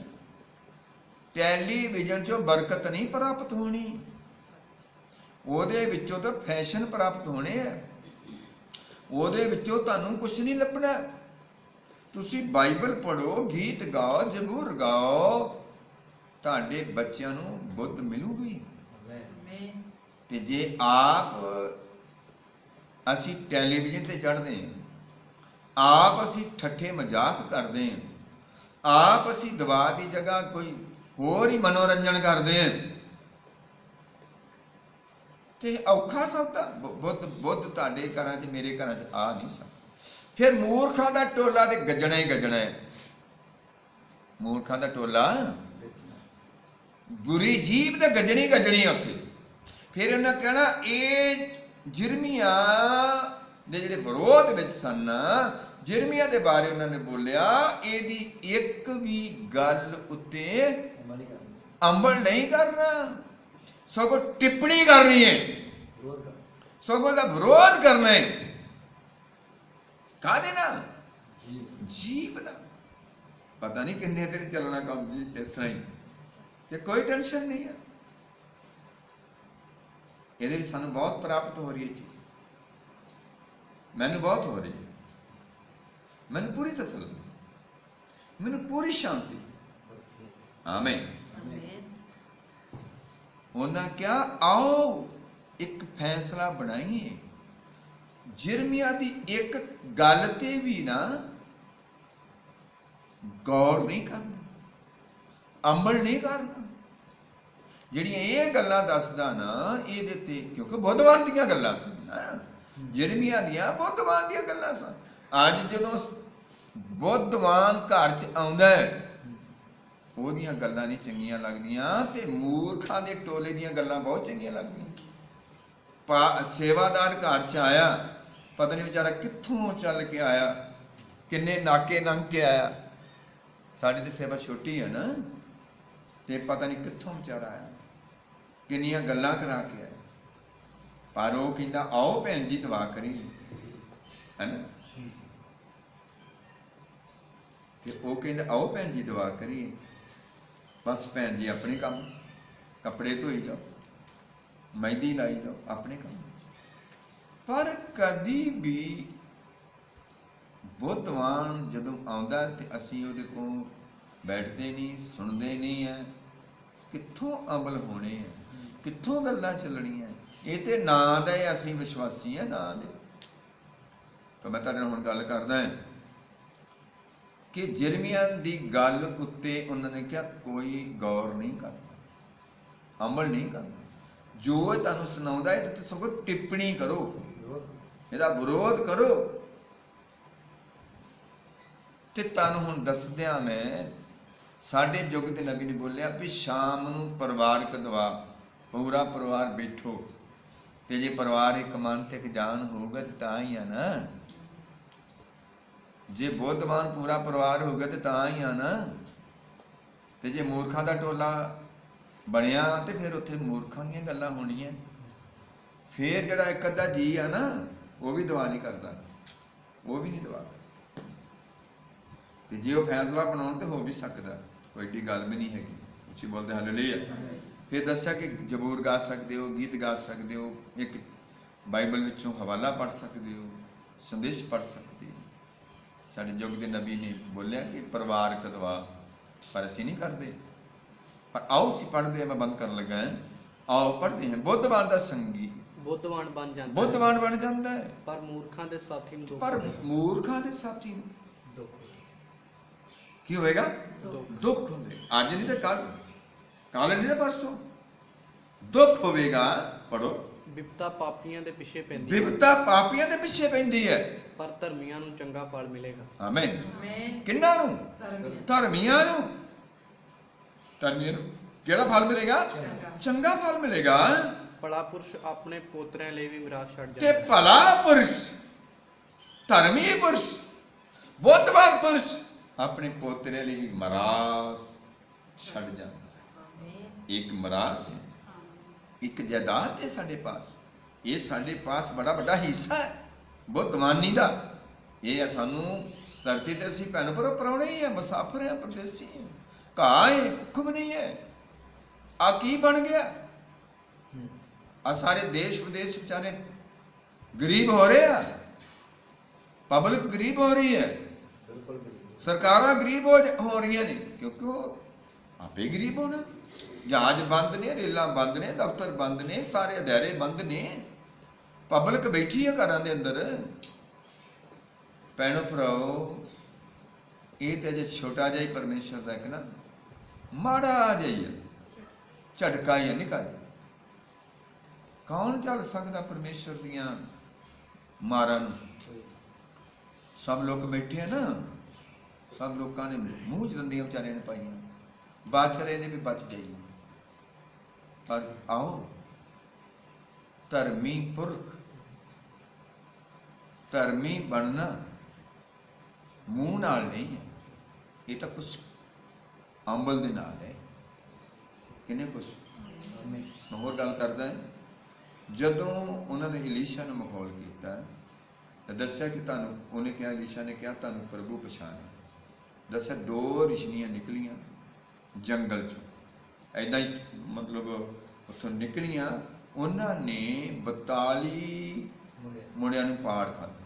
टैलीविजन चो बरकत नहीं प्राप्त होनी, ਉਹਦੇ ਵਿੱਚੋਂ तो फैशन प्राप्त होने है, ਉਹਦੇ ਵਿੱਚੋਂ ਤੁਹਾਨੂੰ कुछ नहीं लभना। तुसी बाइबल पढ़ो, गीत गाओ, जबूर गाओ, ਤੁਹਾਡੇ ਬੱਚਿਆਂ ਨੂੰ बुद्ध मिलूगी। ते जे आप असी टैलीविजन ते चढ़ते हैं, आप असी ठट्ठे मजाक करते हैं, आप असी दवा की जगह कोई होर ही मनोरंजन करते हैं, ते औखा सौदा बुद्ध तुहाडे घरां च मेरे घरां च आ नहीं सकदा। फिर मूर्खां दा टोला ते गजना ही गजना है, मूर्खां दा टोला बुरी जीव ते गजनी गजनी उत्थे। फिर उन्हें कहना ये जिरमिया दे जिहड़े विरोध विच सन, जिरमिया दे बारे उन्होंने बोलिया एदी एक भी गल उत्ते अमल नहीं करना, सगों टिप्पणी करनी है, सगों दा विरोध करना है। काहदे नाल? जीव ना। पता नहीं किन्ने दिन चलना काम जी इस तरह ही, ते कोई टेंशन नहीं है। ये सानू बहुत प्राप्त हो रही है चीज, मैनू बहुत हो रही है, मैनू पूरी तसल्ली, मैनू पूरी शांति। आमीन। ਉਹਨਾਂ ਕਿਹਾ ਆਓ ਇੱਕ ਫੈਸਲਾ ਬਣਾਈਏ, ਜਿਰਮੀਆ ਦੀ ਇੱਕ ਗੱਲ ਤੇ ਵੀ ਨਾ ਗੌਰ ਨਹੀਂ ਕਰਨਾ, ਅਮਲ ਨਹੀਂ ਕਰਨਾ। ਜਿਹੜੀਆਂ ਇਹ ਗੱਲਾਂ ਦੱਸਦਾ ਨਾ ਇਹਦੇ ਤੇ, ਕਿਉਂਕਿ ਬੁੱਧਵਾਨ ਦੀਆਂ ਗੱਲਾਂ ਸਨ ਨਾ, ਜਿਰਮੀਆ ਦੀਆਂ ਬੁੱਧਵਾਨ ਦੀਆਂ ਗੱਲਾਂ ਸਨ। ਅੱਜ ਜਦੋਂ ਬੁੱਧਵਾਨ ਘਰ 'ਚ ਆਉਂਦਾ ਹੈ, ਉਹਦੀਆਂ ਗੱਲਾਂ ਨਹੀਂ ਚੰਗੀਆਂ ਲੱਗਦੀਆਂ, ਤੇ ਮੂਰਖਾਂ ਦੇ ਟੋਲੇ ਦੀਆਂ ਗੱਲਾਂ ਬਹੁਤ ਚੰਗੀਆਂ ਲੱਗਦੀਆਂ। ਸੇਵਾਦਾਰ ਘਰ 'ਚ ਆਇਆ, ਪਤਾ ਨਹੀਂ ਵਿਚਾਰਾ ਕਿੱਥੋਂ ਚੱਲ ਕੇ ਆਇਆ, ਕਿੰਨੇ ਨਾਕੇ ਲੰਘ ਕੇ ਆਇਆ। ਸਾਡੀ ਤੇ ਸੇਵਾ ਛੋਟੀ ਹੈ ਨਾ, ਤੇ ਪਤਾ ਨਹੀਂ ਕਿੱਥੋਂ ਵਿਚਾਰਾ ਆਇਆ, ਕਿੰਨੀਆਂ ਗੱਲਾਂ ਕਰਾ ਕੇ ਆਇਆ। ਪਰ ਉਹ ਕਹਿੰਦਾ ਆਓ ਭੈਣ ਜੀ ਦੁਆ ਕਰੀਏ, ਹੈ ਨਾ। ਤੇ ਉਹ ਕਹਿੰਦਾ ਆਓ ਭੈਣ ਜੀ ਦੁਆ ਕਰੀਏ। ਬਸ ਭੈਣ ਜੀ ਆਪਣੇ ਕੰਮ, ਕੱਪੜੇ ਧੋਈ ਜਾਓ, ਮਹਿੰਦੀ ਲਾਈ ਜਾਓ, ਆਪਣੇ ਕੰਮ। ਪਰ ਕਦੀ ਵੀ ਬੁੱਧਵਾਨ ਜਦੋਂ ਆਉਂਦਾ ਤੇ ਅਸੀਂ ਉਹਦੇ ਕੋਲ ਬੈਠਦੇ ਨਹੀਂ, ਸੁਣਦੇ ਨਹੀਂ ਹੈ। ਕਿੱਥੋਂ ਅਮਲ ਹੋਣੇ ਹੈ, ਕਿੱਥੋਂ ਗੱਲਾਂ ਚੱਲਣੀਆਂ। ਇਹ ਤੇ ਨਾਂ ਦਾ ਅਸੀਂ ਵਿਸ਼ਵਾਸੀ ਹਾਂ, ਨਾਂ ਦੇ। ਤਾਂ ਮੈਂ ਤੁਹਾਡੇ ਨਾਲ ਹੁਣ ਗੱਲ ਕਰਦਾ ਹਾਂ ਕਿ ਜਿਰਮੀਆ ਦੀ ਗੱਲ ਉੱਤੇ ਉਹਨਾਂ ਨੇ ਕਿਹਾ ਕੋਈ ਗੌਰ ਨਹੀਂ ਕਰਦਾ, ਅਮਲ ਨਹੀਂ ਕਰਦਾ। ਜੋ ਇਹ ਤੁਹਾਨੂੰ ਸੁਣਾਉਂਦਾ ਇਹਦੇ ਤੇ ਸਗੋਂ ਟਿੱਪਣੀ ਕਰੋ, ਇਹਦਾ ਵਿਰੋਧ ਕਰੋ। ਤੇ ਤੁਹਾਨੂੰ ਹੁਣ ਦੱਸਦਿਆਂ ਮੈਂ, ਸਾਡੇ ਯੁੱਗ ਦੇ ਨਬੀ ਨੇ ਬੋਲਿਆ ਵੀ ਸ਼ਾਮ ਨੂੰ ਪਰਿਵਾਰਕ ਦੁਆ, ਪੂਰਾ ਪਰਿਵਾਰ ਬੈਠੋ, ਤੇ ਜੇ ਪਰਿਵਾਰ ਇੱਕ ਮਨ ਤੇ ਇੱਕ ਜਾਨ ਹੋਊਗਾ ਤੇ ਤਾਂ ਹੀ ਆ ਨਾ। ਜੇ ਬੁੱਧਵਾਨ ਪੂਰਾ ਪਰਿਵਾਰ ਹੋਊਗਾ ਤੇ ਤਾਂ ਹੀ ਆ ਨਾ। ਤੇ ਜੇ ਮੂਰਖਾਂ ਦਾ ਟੋਲਾ ਬਣਿਆ ਤੇ ਫਿਰ ਉੱਥੇ ਮੂਰਖਾਂ ਦੀਆਂ ਗੱਲਾਂ ਹੋਣੀਆਂ। ਫਿਰ ਜਿਹੜਾ ਇੱਕ ਅੱਧਾ ਜੀ ਆ ਨਾ, ਉਹ ਵੀ ਦੁਆ ਨਹੀਂ ਕਰਦਾ, ਉਹ ਵੀ ਨਹੀਂ ਦੁਆ ਕਰਦਾ। ਤੇ ਜੇ ਉਹ ਫੈਸਲਾ ਬਣਾਉਣ ਤੇ ਹੋ ਵੀ ਸਕਦਾ, ਕੋਈ ਏਡੀ ਗੱਲ ਵੀ ਨਹੀਂ ਹੈਗੀ। ਉੱਚੀ ਬੋਲਦੇ ਹਾਲੇਲੂਇਆ। ਫਿਰ ਦੱਸਿਆ ਕਿ ਜ਼ਬੂਰ ਗਾ ਸਕਦੇ ਹੋ, ਗੀਤ ਗਾ ਸਕਦੇ ਹੋ, ਇੱਕ ਬਾਈਬਲ ਵਿੱਚੋਂ ਹਵਾਲਾ ਪੜ੍ਹ ਸਕਦੇ ਹੋ, ਸੰਦੇਸ਼ ਪੜ੍ਹ ਸਕਦੇ ਹੋ। ਸਾਡੇ ਯੁੱਗ ਦੇ ਨਬੀ ਨੇ ਬੋਲਿਆ ਕਿ ਪਰਿਵਾਰਕ ਦੁਆ, ਪਰ ਅਸੀਂ ਨਹੀਂ ਕਰਦੇ। ਪਰ ਆਓ ਅਸੀਂ ਪੜ੍ਹਦੇ ਹਾਂ, ਮੈਂ ਬੰਦ ਕਰਨ ਲੱਗਾ ਹਾਂ। ਆਓ ਪੜ੍ਹਦੇ ਹਾਂ। ਬੁੱਧਵਾਨ ਦਾ ਸੰਗੀ ਬੁੱਧਵਾਨ ਬਣ ਜਾਂਦਾ, ਬੁੱਧਵਾਨ ਬਣ ਜਾਂਦਾ ਹੈ, ਪਰ ਮੂਰਖਾਂ ਦੇ ਸਾਥੀ ਨੂੰ ਦੁੱਖ ਪਰ ਹੋਵੇਗਾ। ਮੂਰਖਾਂ ਦੇ ਸਾਥੀ ਨੂੰ ਦੁੱਖ ਕੀ ਹੋਵੇਗਾ? ਦੁੱਖ। ਦੁੱਖ ਹੋਵੇਗਾ। ਅੱਜ ਨਹੀਂ ਤੇ ਕੱਲ, ਕੱਲ ਨਹੀਂ ਤੇ ਪਰਸੋਂ ਦੁੱਖ ਹੋਵੇਗਾ। ਪੜੋ। ਬਿਪਤਾ ਪਾਪੀਆਂ ਦੇ ਪਿੱਛੇ ਪੈਂਦੀ ਹੈ, ਬਿਪਤਾ ਪਾਪੀਆਂ ਦੇ ਪਿੱਛੇ ਪੈਂਦੀ ਹੈ, ਪਰ ਧਰਮੀਆਂ ਨੂੰ ਚੰਗਾ ਫਲ ਮਿਲੇਗਾ। ਆਮੀਨ। ਕਿੰਨਾਂ ਨੂੰ? ਧਰਮੀਆਂ ਨੂੰ। ਧਰਮੀਆਂ ਨੂੰ ਕਿਹੜਾ ਫਲ ਮਿਲੇਗਾ? ਚੰਗਾ ਫਲ ਮਿਲੇਗਾ। ਭਲਾ ਪੁਰਸ਼ ਆਪਣੇ ਪੋਤਰਿਆਂ ਲਈ ਵੀ ਮਿਰਾਸ ਛੱਡ ਤੇ ਜਾਂਦਾ ਹੈ। ਭਲਾ ਪੁਰਸ਼, ਧਰਮੀ ਪੁਰਸ਼, ਬੁੱਧਵਾਨ ਪੁਰਸ਼ ਆਪਣੇ ਪੋਤਰੇ ਲਈ ਵੀ ਮਰਾਸ ਛੱਡ ਜਾਂਦਾ। ਇੱਕ ਮਰਾਸ ਹੈ, ਇੱਕ ਜਾਇਦਾਦ ਹੈ ਸਾਡੇ ਪਾਸ। ਇਹ ਸਾਡੇ ਪਾਸ ਬੜਾ ਵੱਡਾ ਹਿੱਸਾ ਹੈ ਬੁੱਧਵਾਨੀ ਦਾ। ਇਹ ਹੈ ਸਾਨੂੰ ਧਰਤੀ ਤੇ ਅਸੀਂ ਭੈਣ ਭਰਾ ਪ੍ਰਾਹੁਣੇ ਹੀ ਆ, ਮੁਸਾਫਰ ਆ, ਪਰਦੇਸੀ ਆ, ਘਾਹ ਹੈ, ਭੁੱਖ ਵੀ ਨਹੀਂ ਹੈ। ਆ ਕੀ ਬਣ ਗਿਆ? ਆ ਸਾਰੇ ਦੇਸ਼ ਵਿਦੇਸ਼ ਵਿਚਾਰੇ ਗਰੀਬ ਹੋ ਰਹੇ ਆ, ਪਬਲਿਕ ਗਰੀਬ ਹੋ ਰਹੀ ਹੈ, ਬਿਲਕੁਲ ਸਰਕਾਰਾਂ ਗਰੀਬ ਹੋ ਰਹੀਆਂ ਨੇ, ਕਿਉਂਕਿ ਉਹ ਆਪੇ ਗਰੀਬ ਹੋਣਾ। ਜਹਾਜ਼ ਬੰਦ ਨੇ, ਰੇਲਾਂ ਬੰਦ ਨੇ, ਦਫ਼ਤਰ ਬੰਦ ਨੇ, ਸਾਰੇ ਅਦਾਰੇ ਬੰਦ ਨੇ, ਪਬਲਿਕ ਬੈਠੀ ਹੈ ਘਰਾਂ ਦੇ ਅੰਦਰ। ਭੈਣੋ ਭਰਾਓ, ਇਹ ਤੇ ਅਜੇ ਛੋਟਾ ਜਿਹਾ ਹੀ ਪਰਮੇਸ਼ਰ ਦਾ ਇੱਕ ਨਾ ਮਾੜਾ ਜਿਹਾ ਹੀ ਹੈ, ਝਟਕਾ ਹੀ ਹੈ, ਨਿੱਕਾ ਜਿਹਾ। ਕੌਣ ਚੱਲ ਸਕਦਾ ਪਰਮੇਸ਼ਰ ਦੀਆਂ ਮਾਰਾਂ ਨੂੰ? ਸਭ ਲੋਕ ਬੈਠੇ ਆ ਨਾ, ਸਭ ਲੋਕਾਂ ਨੇ ਮੂੰਹ ਚ ਦੰਦੀਆਂ ਵਿਚਾਰਿਆਂ ਨੇ ਪਾਈਆਂ, ਬਚ ਰਹੇ ਨੇ ਵੀ ਬਚ ਜਾਈਏ। ਪਰ ਆਓ, ਧਰਮੀ ਪੁਰਖ, ਧਰਮੀ ਬਣਨਾ ਮੂੰਹ ਨਾਲ ਨਹੀਂ ਹੈ, ਇਹ ਤਾਂ ਕੁਛ ਅੰਬਲ ਦੇ ਨਾਲ ਹੈ। ਕਿੰਨੇ ਕੁਛ। ਮੈਂ ਹੋਰ ਗੱਲ ਕਰਦਾ ਹਾਂ। ਜਦੋਂ ਉਹਨਾਂ ਨੇ ਇਲੀਸ਼ਾ ਨੂੰ ਮਾਹੌਲ ਕੀਤਾ ਤਾਂ ਦੱਸਿਆ ਕਿ ਤੁਹਾਨੂੰ, ਉਹਨੇ ਕਿਹਾ, ਇਲੀਸ਼ਾ ਨੇ ਕਿਹਾ ਤੁਹਾਨੂੰ ਪ੍ਰਭੂ ਪਛਾਣਿਆ। ਦੱਸਿਆ 2 ਰਿਸ਼ਨੀਆਂ ਨਿਕਲੀਆਂ ਜੰਗਲ ਚੋਂ, ਏਦਾਂ ਹੀ ਮਤਲਬ ਉੱਥੋਂ ਨਿਕਲੀਆਂ। ਉਹਨਾਂ ਨੇ 42 ਮੁੰਡਿਆਂ ਨੂੰ ਪਾੜ ਖਾਧਾ।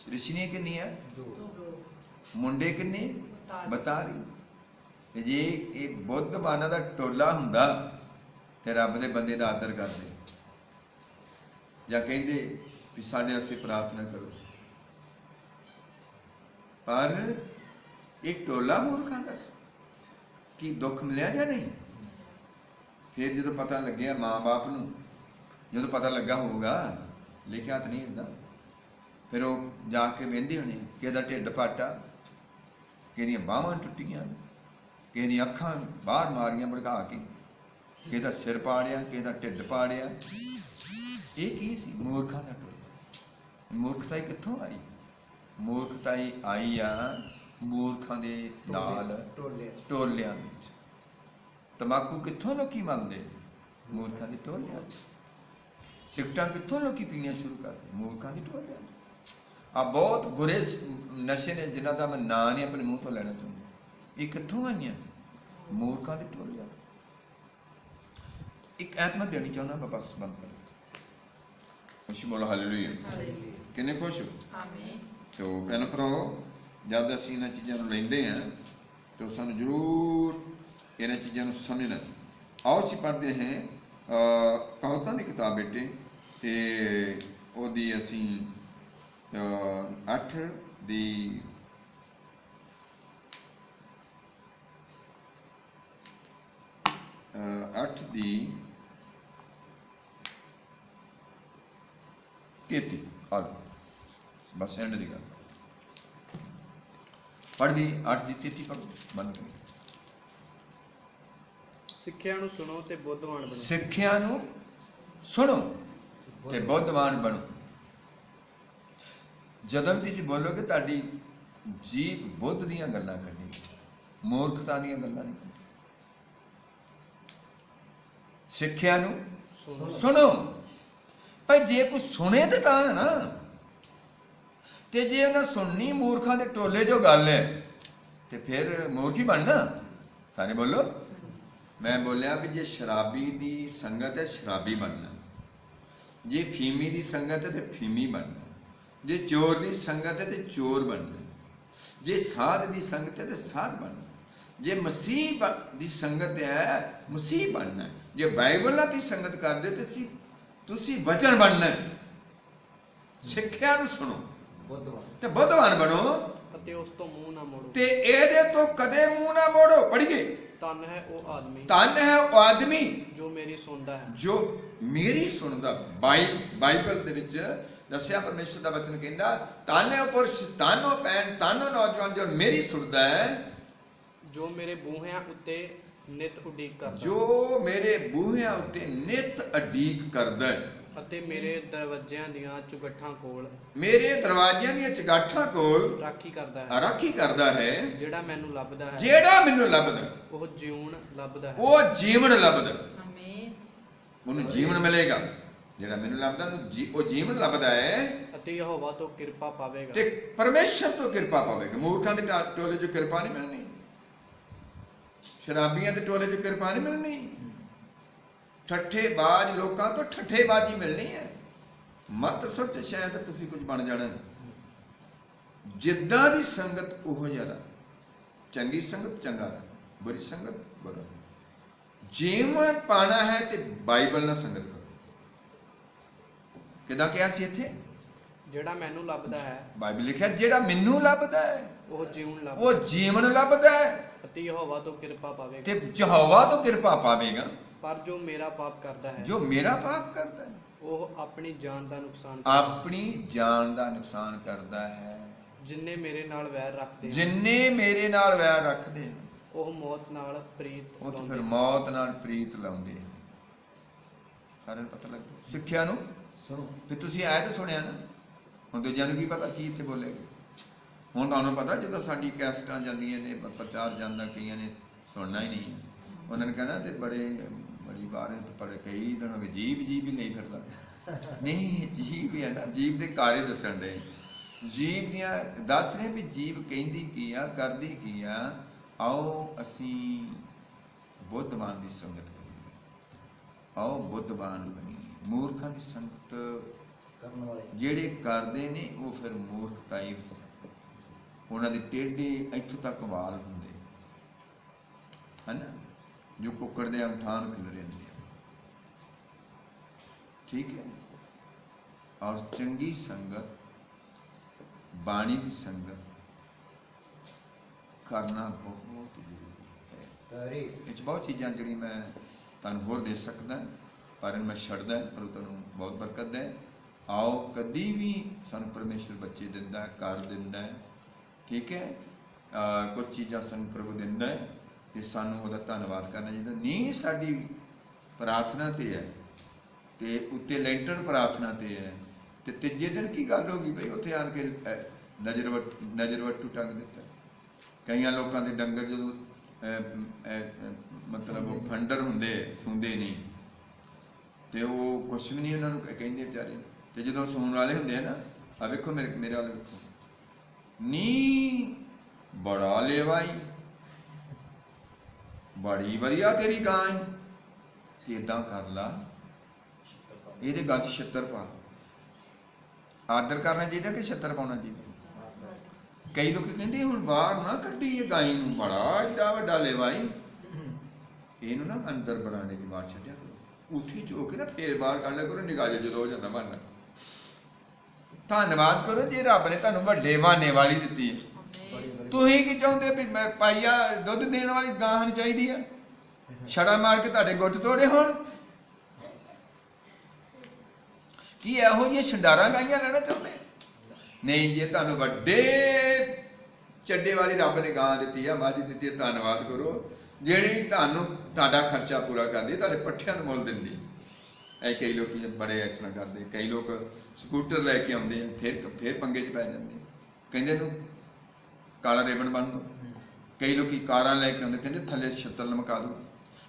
ਰਿਸ਼ਨੀਆਂ ਕਿੰਨੀਆਂ? 2। ਮੁੰਡੇ ਕਿੰਨੇ? 42। ਤੇ ਜੇ ਇਹ ਬੁੱਧਵਾਨਾਂ ਦਾ ਟੋਲਾ ਹੁੰਦਾ ਤੇ ਰੱਬ ਦੇ ਬੰਦੇ ਦਾ ਆਦਰ ਕਰਦੇ, ਜਾਂ ਕਹਿੰਦੇ ਵੀ ਸਾਡੇ ਵਾਸਤੇ ਪ੍ਰਾਰਥਨਾ ਕਰੋ। ਪਰ ਇੱਕ ਟੋਲਾ ਮੂਰਖਾਂ ਦਾ ਸੀ। ਕੀ ਦੁੱਖ ਮਿਲਿਆ ਜਾਂ ਨਹੀਂ? ਫਿਰ ਜਦੋਂ ਪਤਾ ਲੱਗਿਆ ਮਾਂ ਬਾਪ ਨੂੰ, ਜਦੋਂ ਪਤਾ ਲੱਗਾ ਹੋਊਗਾ, ਲਿਖਿਆ ਤਾਂ ਨਹੀਂ ਹੁੰਦਾ, ਫਿਰ ਉਹ ਜਾ ਕੇ ਵਹਿੰਦੇ ਹੋਣੇ ਕਿਸੇ ਦਾ ਢਿੱਡ ਪਾਟਾ, ਕਿਸੇ ਦੀਆਂ ਬਾਹਾਂ ਟੁੱਟੀਆਂ, ਕਿਸੇ ਦੀਆਂ ਅੱਖਾਂ ਬਾਹਰ ਮਾਰੀਆਂ ਭੜਕਾ ਕੇ, ਕਿਸੇ ਦਾ ਸਿਰ ਪਾੜਿਆ, ਕਿਸੇ ਦਾ ਢਿੱਡ ਪਾੜਿਆ। ਇਹ ਕੀ ਸੀ? ਮੂਰਖਾਂ ਦਾ ਟੋਲਾ। ਮੂਰਖਤਾ ਹੀ ਕਿੱਥੋਂ ਆਈ? ਮੂਰਖਤਾ ਹੀ ਆਈ ਆ ਮੂਰਖਾਂ ਦੇ ਨਾਲ ਟੋਲਿਆਂ ਵਿੱਚ। ਤੰਬਾਕੂ ਕਿੱਥੋਂ ਲੋਕੀ ਮਲਦੇ? ਮੂਰਖਾਂ ਦੇ ਟੋਲਿਆਂ ਵਿੱਚ। ਸਿਗਰਟਾਂ ਕਿੱਥੋਂ ਲੋਕੀ ਪੀਣੀਆਂ ਸ਼ੁਰੂ ਕਰਦੇ? ਮੂਰਖਾਂ ਦੀ ਟੋਲਿਆਂ ਵਿੱਚ। ਆ ਬਹੁਤ ਬੁਰੇ ਨਸ਼ੇ ਨੇ ਜਿਨ੍ਹਾਂ ਦਾ ਮੈਂ ਨਾਂ ਨਹੀਂ ਆਪਣੇ ਮੂੰਹ ਤੋਂ ਲੈਣਾ ਚਾਹੁੰਦਾ। ਇਹ ਕਿੱਥੋਂ ਆਈਆਂ? ਮੂਰਖਾਂ ਦੇ ਟੋਲਿਆਂ। ਇੱਕ ਐਤਮਾ ਦੇਣੀ ਚਾਹੁੰਦਾ ਮੈਂ, ਬਸ ਬੰਦ ਕਰ। ਖੁਸ਼ੀ ਬੋਲੋ ਹਾਲੇਲੂਇਆ। ਕਿੰਨੇ ਖੁਸ਼ ਹੋ? ਆਮੀਨ। ਤੋ ਭੈਣ ਭਰਾਓ, ਜਦ ਅਸੀਂ ਇਹਨਾਂ ਚੀਜ਼ਾਂ ਨੂੰ ਲੈਂਦੇ ਹਾਂ ਤਾਂ ਸਾਨੂੰ ਜ਼ਰੂਰ ਇਹਨਾਂ ਚੀਜ਼ਾਂ ਨੂੰ ਸਮਝਣਾ। ਆਓ ਅਸੀਂ ਪੜ੍ਹਦੇ ਹਾਂ ਕਹਾਵਤਾਂ ਦੀ ਕਿਤਾਬ ਬੇਟੇ, ਤੇ ਉਹਦੀ ਅਸੀਂ 8 ਦੀ 33 ਬਸ ਐਂਡ ਦੀ ਗੱਲ ਪੜ੍ਹਦੀ। 8 ਦੀ 33 ਪੜ੍ਹੋ, ਬੰਦ ਕਰੋ। ਸਿੱਖਿਆ ਨੂੰ ਸੁਣੋ ਤੇ ਬੁੱਧਵਾਨ ਬਣੋ। ਸਿੱਖਿਆ ਨੂੰ ਸੁਣੋ ਤੇ ਬੁੱਧਵਾਨ ਬਣੋ। ਜਦੋਂ ਵੀ ਤੁਸੀਂ ਬੋਲੋਗੇ ਤੁਹਾਡੀ ਜੀਭ ਬੁੱਧ ਦੀਆਂ ਗੱਲਾਂ ਕੱਢੇਗੀ, ਮੂਰਖਤਾ ਦੀਆਂ ਗੱਲਾਂ ਨਹੀਂ। ਸਿੱਖਿਆ ਨੂੰ ਸੁਣੋ। ਪਰ ਜੇ ਕੋਈ ਸੁਣੇ ਤੇ ਤਾਂ ਹੈ ਨਾ, ਤੇ ਜੇ ਉਹਨਾਂ ਸੁਣਨੀ ਮੂਰਖਾਂ ਦੇ ਟੋਲੇ ਜੋ ਗੱਲ ਹੈ, ਤੇ ਫਿਰ ਮੂਰਖ ਹੀ ਬਣਨਾ। ਸਾਰੇ ਬੋਲੋ। ਮੈਂ ਬੋਲਿਆ ਵੀ ਜੇ ਸ਼ਰਾਬੀ ਦੀ ਸੰਗਤ ਹੈ, ਸ਼ਰਾਬੀ ਬਣਨਾ। ਜੇ ਫੀਮੀ ਦੀ ਸੰਗਤ ਹੈ ਤੇ ਫੀਮੀ ਬਣਨਾ। ਜੇ ਚੋਰ ਦੀ ਸੰਗਤ ਹੈ ਤੇ ਚੋਰ ਬਣਨਾ। ਜੇ ਸਾਧ ਦੀ ਸੰਗਤ ਹੈ ਤੇ ਸਾਧ ਬਣਨਾ। ਜੇ ਮਸੀਹ ਦੀ ਸੰਗਤ ਹੈ, ਮਸੀਹ ਬਣਨਾ। ਜੇ ਬਾਈਬਲ ਦੀ ਸੰਗਤ ਕਰਦੇ ਤੇ ਤੁਸੀਂ ਵਚਨ ਬਣਨਾ। ਸਿੱਖਿਆ ਨੂੰ ਸੁਣੋ ਤੇ ਬੁੱਧਵਾਨ ਬਣੋ, ਅਤੇ ਉਸ ਤੋਂ ਮੂੰਹ ਨਾ ਮੋੜੋ। ਤੇ ਇਹਦੇ ਤੋਂ ਕਦੇ ਮੂੰਹ ਨਾ ਮੋੜੋ। ਪੜ੍ਹੀਏ। ਧੰਨ ਹੈ ਉਹ ਆਦਮੀ, ਧੰਨ ਹੈ ਉਹ ਆਦਮੀ ਜੋ ਮੇਰੀ ਸੁਣਦਾ ਹੈ, ਜੋ ਮੇਰੀ ਸੁਣਦਾ। ਬਾਈਬਲ ਦੇ ਵਿੱਚ ਦੱਸਿਆ, ਪਰਮੇਸ਼ਰ ਦਾ ਵਚਨ ਕਹਿੰਦਾ ਧੰਨ ਹੈ ਉਹ ਪੁਰਸ਼, ਧੰਨ ਉਹ ਭੈਣ, ਧੰਨ ਉਹ ਨੌਜਵਾਨ ਜੋ ਮੇਰੀ ਸੁਣਦਾ ਹੈ, ਜੋ ਮੇਰੇ ਬੂਹਿਆਂ ਉੱਤੇ ਨਿਤ ਉਡੀਕ ਕਰਦਾ, ਜੋ ਮੇਰੇ ਬੂਹਿਆਂ ਉੱਤੇ ਨਿਤ ਉਡੀਕ ਕਰਦਾ ਹੈ, ਅਤੇ ਮੇਰੇ ਦਰਵਾਜ਼ਿਆਂ ਦੀਆਂ ਚੁਗੱਠਾਂ ਕੋਲ, ਮੇਰੇ ਦਰਵਾਜ਼ਿਆਂ ਦੀਆਂ ਚੁਗਾਠਾਂ ਕੋਲ ਰਾਖੀ ਕਰਦਾ ਹੈ। ਰਾਖੀ ਕਰਦਾ ਹੈ। ਜਿਹੜਾ ਮੈਨੂੰ ਲੱਭਦਾ ਹੈ, ਜਿਹੜਾ ਮੈਨੂੰ ਲੱਭਦਾ, ਉਹ ਜੀਵਨ ਲੱਭਦਾ ਹੈ। ਉਹ ਜੀਵਨ ਲੱਭਦਾ। ਉਹਨੂੰ ਜੀਵਨ ਮਿਲੇਗਾ। ਜਿਹੜਾ ਮੈਨੂੰ ਲੱਭਦਾ ਉਹ ਜੀਵਨ ਲੱਭਦਾ ਹੈ, ਅਤੇ ਯਹੋਵਾ ਤੋਂ ਕਿਰਪਾ ਪਾਵੇਗਾ। ਤੇ ਪਰਮੇਸ਼ਰ ਤੋਂ ਕਿਰਪਾ ਪਾਵੇਗਾ। ਮੂਰਖਾਂ ਦੇ ਟੋਲੇ 'ਚ ਕਿਰਪਾ ਨਹੀਂ ਮਿਲਣੀ, ਸ਼ਰਾਬੀਆਂ ਦੇ ਟੋਲੇ 'ਚ ਕਿਰਪਾ ਨਹੀਂ ਮਿਲਣੀ, ਠੱਠੇਬਾਜ਼ ਲੋਕਾਂ ਤੋਂ ਠੱਠੇਬਾਜ਼ੀ ਮਿਲਣੀ ਹੈ। ਮਤ ਸੋਚ ਸ਼ਾਇਦ ਤੁਸੀਂ ਕੁਝ ਬਣ ਜਾਣਾ। ਜਿੱਦਾਂ ਦੀ ਸੰਗਤ ਉਹੋ ਜਿਹਾ। ਚੰਗੀ ਸੰਗਤ ਚੰਗਾ, ਬੁਰੀ ਸੰਗਤ ਬੁਰਾ। ਜੀਵਨ ਪਾਣਾ ਹੈ ਤੇ ਬਾਈਬਲ ਨਾਲ ਸੰਗਤ ਕਰੋ। ਕਿਦਾਂ ਕਿਹਾ ਸੀ ਇੱਥੇ? ਜਿਹੜਾ ਮੈਨੂੰ ਲੱਭਦਾ ਹੈ, ਬਾਈਬਲ ਲਿਖਿਆ ਜਿਹੜਾ ਮੈਨੂੰ ਲੱਭਦਾ ਹੈ ਉਹ ਜੀਵਨ ਲੱਭਦਾ, ਉਹ ਜੀਵਨ ਲੱਭਦਾ ਹੈ, ਅਤੇ ਯਹੋਵਾ ਤੋਂ ਕਿਰਪਾ ਪਾਵੇਗਾ। ਤੇ ਯਹੋਵਾ ਤੋਂ ਕਿਰਪਾ ਪਾਵੇਗਾ। ਪਰ ਜੋ ਮੇਰਾ ਪਾਪ ਕਰਦਾ ਹੈ, ਜੋ ਮੇਰਾ ਪਾਪ ਕਰਦਾ ਹੈ, ਉਹ ਆਪਣੀ ਜਾਨ ਦਾ ਨੁਕਸਾਨ ਆਪਣੀ ਜਾਨ ਦਾ ਨੁਕਸਾਨ ਕਰਦਾ ਹੈ। ਜਿੰਨੇ ਮੇਰੇ ਨਾਲ ਵੈਰ ਰੱਖਦੇ ਹਨ, ਜਿੰਨੇ ਮੇਰੇ ਨਾਲ ਵੈਰ ਰੱਖਦੇ ਹਨ, ਉਹ ਮੌਤ ਨਾਲ ਪ੍ਰੀਤ ਉਹ ਤਾਂ ਫਿਰ ਲਾਉਂਦੇ। ਮੌਤ ਨਾਲ ਪ੍ਰੀਤ ਲਾਉਂਦੇ। ਸਾਰਿਆਂ ਨੂੰ ਪਤਾ ਲੱਗ ਗਿਆ। ਸਿੱਖਿਆ ਨੂੰ ਸੁਣੋ। ਫਿਰ ਤੁਸੀਂ ਆਇਤ ਸੁਣਿਆ ਨਾ, ਹੁਣ ਦੂਜਿਆਂ ਨੂੰ ਕੀ ਪਤਾ ਕੀ ਇੱਥੇ ਬੋਲੇਗਾ। ਹੁਣ ਤੁਹਾਨੂੰ ਪਤਾ ਜਦੋਂ ਸਾਡੀ ਕੈਸਟਾਂ ਜਾਂਦੀਆਂ ਨੇ, ਪ੍ਰਚਾਰ ਜਾਂਦਾ, ਕਈਆਂ ਨੇ ਸੁਣਨਾ ਹੀ ਨਹੀਂ। ਉਹਨਾਂ ਨੇ ਕਹਿਣਾ ਤੇ ਬੜੀ ਵਾਰ ਪੜੇ ਕਈ ਦਿਨ ਹੋ ਗਏ ਜੀਭ ਹੀ ਨਹੀਂ ਫਿਰਦਾ। ਨਹੀਂ, ਜੀਭ ਹੈ ਨਾ, ਜੀਭ ਦੇ ਕਾਰੇ ਦੱਸਣ ਦੇ। ਜੀਭ ਦੀਆਂ ਦੱਸ ਰਹੇ ਵੀ ਜੀਭ ਕਹਿੰਦੀ ਕੀ ਆ, ਕਰਦੀ ਕੀ ਆ। ਆਓ ਅਸੀਂ ਬੁੱਧਵਾਨ ਦੀ ਸੰਗਤ ਕਰੀਏ। ਆਓ ਬੁੱਧਵਾਨ ਬਣੀਏ। ਮੂਰਖਾਂ ਦੀ ਸੰਗਤ ਕਰਨ ਵਾਲੇ ਜਿਹੜੇ ਕਰਦੇ ਨੇ ਉਹ ਫਿਰ ਮੂਰਖਤਾਈ ਵਿੱਚ, ਉਹਨਾਂ ਦੇ ਟੇਢੇ ਇੱਥੋਂ ਤੱਕ ਵਾਲ ਹੁੰਦੇ ਹਨ, ਜੋ ਕੁੱਕੜ ਦੇ ਅੰਠਾਨ ਖਿਲਰੇ ਹੁੰਦੇ ਆ। ठीक है। और चंगी संगत, बाणी की संगत करना बहुत जरूरी है। इस बहुत चीज़ां जिहड़ी मैं तुहानूं होर दे सकदा, पर मैं छड्डदा, पर तुहानूं बहुत बरकत है। आओ कदी भी सानूं परमेश्वर बच्चे दिंदा है, कर दिंदा है, ठीक है। कुछ चीज़ां सानूं प्रभु दिंदा है ते सानूं उहदा धन्नवाद करना चाहिए। नींह साडी प्रार्थना ते है ते उत्ते लैंटर प्रार्थना ते है, ते तीजे दिन की गल हो गई बई उत्थे आन के नज़रवट्टू टंग दिता। कई लोगों के डंगर जो मतलब वो फंडर होंगे सूंदे नहीं, तो वो कुछ भी नहीं उन्होंने कहेंगे बेचारे, तो जो सून वाले होंगे ना, आ वेखो मेरे वाले वेखो, नी बड़ा लेवाई, बड़ी वधिया तेरी गां, इदा कर ला, ये गल छत्तर पा। आदर करना चाहिए कि छत्तर पाना चाहिए? कई लोग कहते हुण बाहर ना कड्डी ये गाई नूं, बड़ा एडा वड्डा लेवाई, इहनूं ना अंदर बरांडे च बाहर छड्डिया करो, उत्थे जो के ना फिर बाहर कढ लिया करो, निगाह जो हो जाता बनना। धन्नवाद करो जे रब ने तुहानूं वड्डे बहाने वाली दित्ती है। तुसीं की चाहुंदे भी मैं पाइया दुध देण वाली गां होनी चाहिदी है, छड़ा मार के तुहाडे गुੱਟ तोड़े होण? की इहो जिहियां छंडारां गाइयां लेना चाहुंदे? नहीं जी, तुहानूं वड्डे ਚੱਡੇ वाली रब ने गां दी है, मझ दी है। धन्नवाद करो जिहड़ी तुहानूं तुहाडा खर्चा पूरा करदी, तुहाडे पट्ठिਆਂ ਨੂੰ मुल दिंदी। ऐ कई लोग बड़े इस तरह करते, कई लोग स्कूटर लैके आउंदे फिर पंगे च पै जांदे, कहंदे नूं काला रिबन बन दो। कई लोग कारां लैके आउंदे, कहंदे थल्ले छत्तर लमका दो।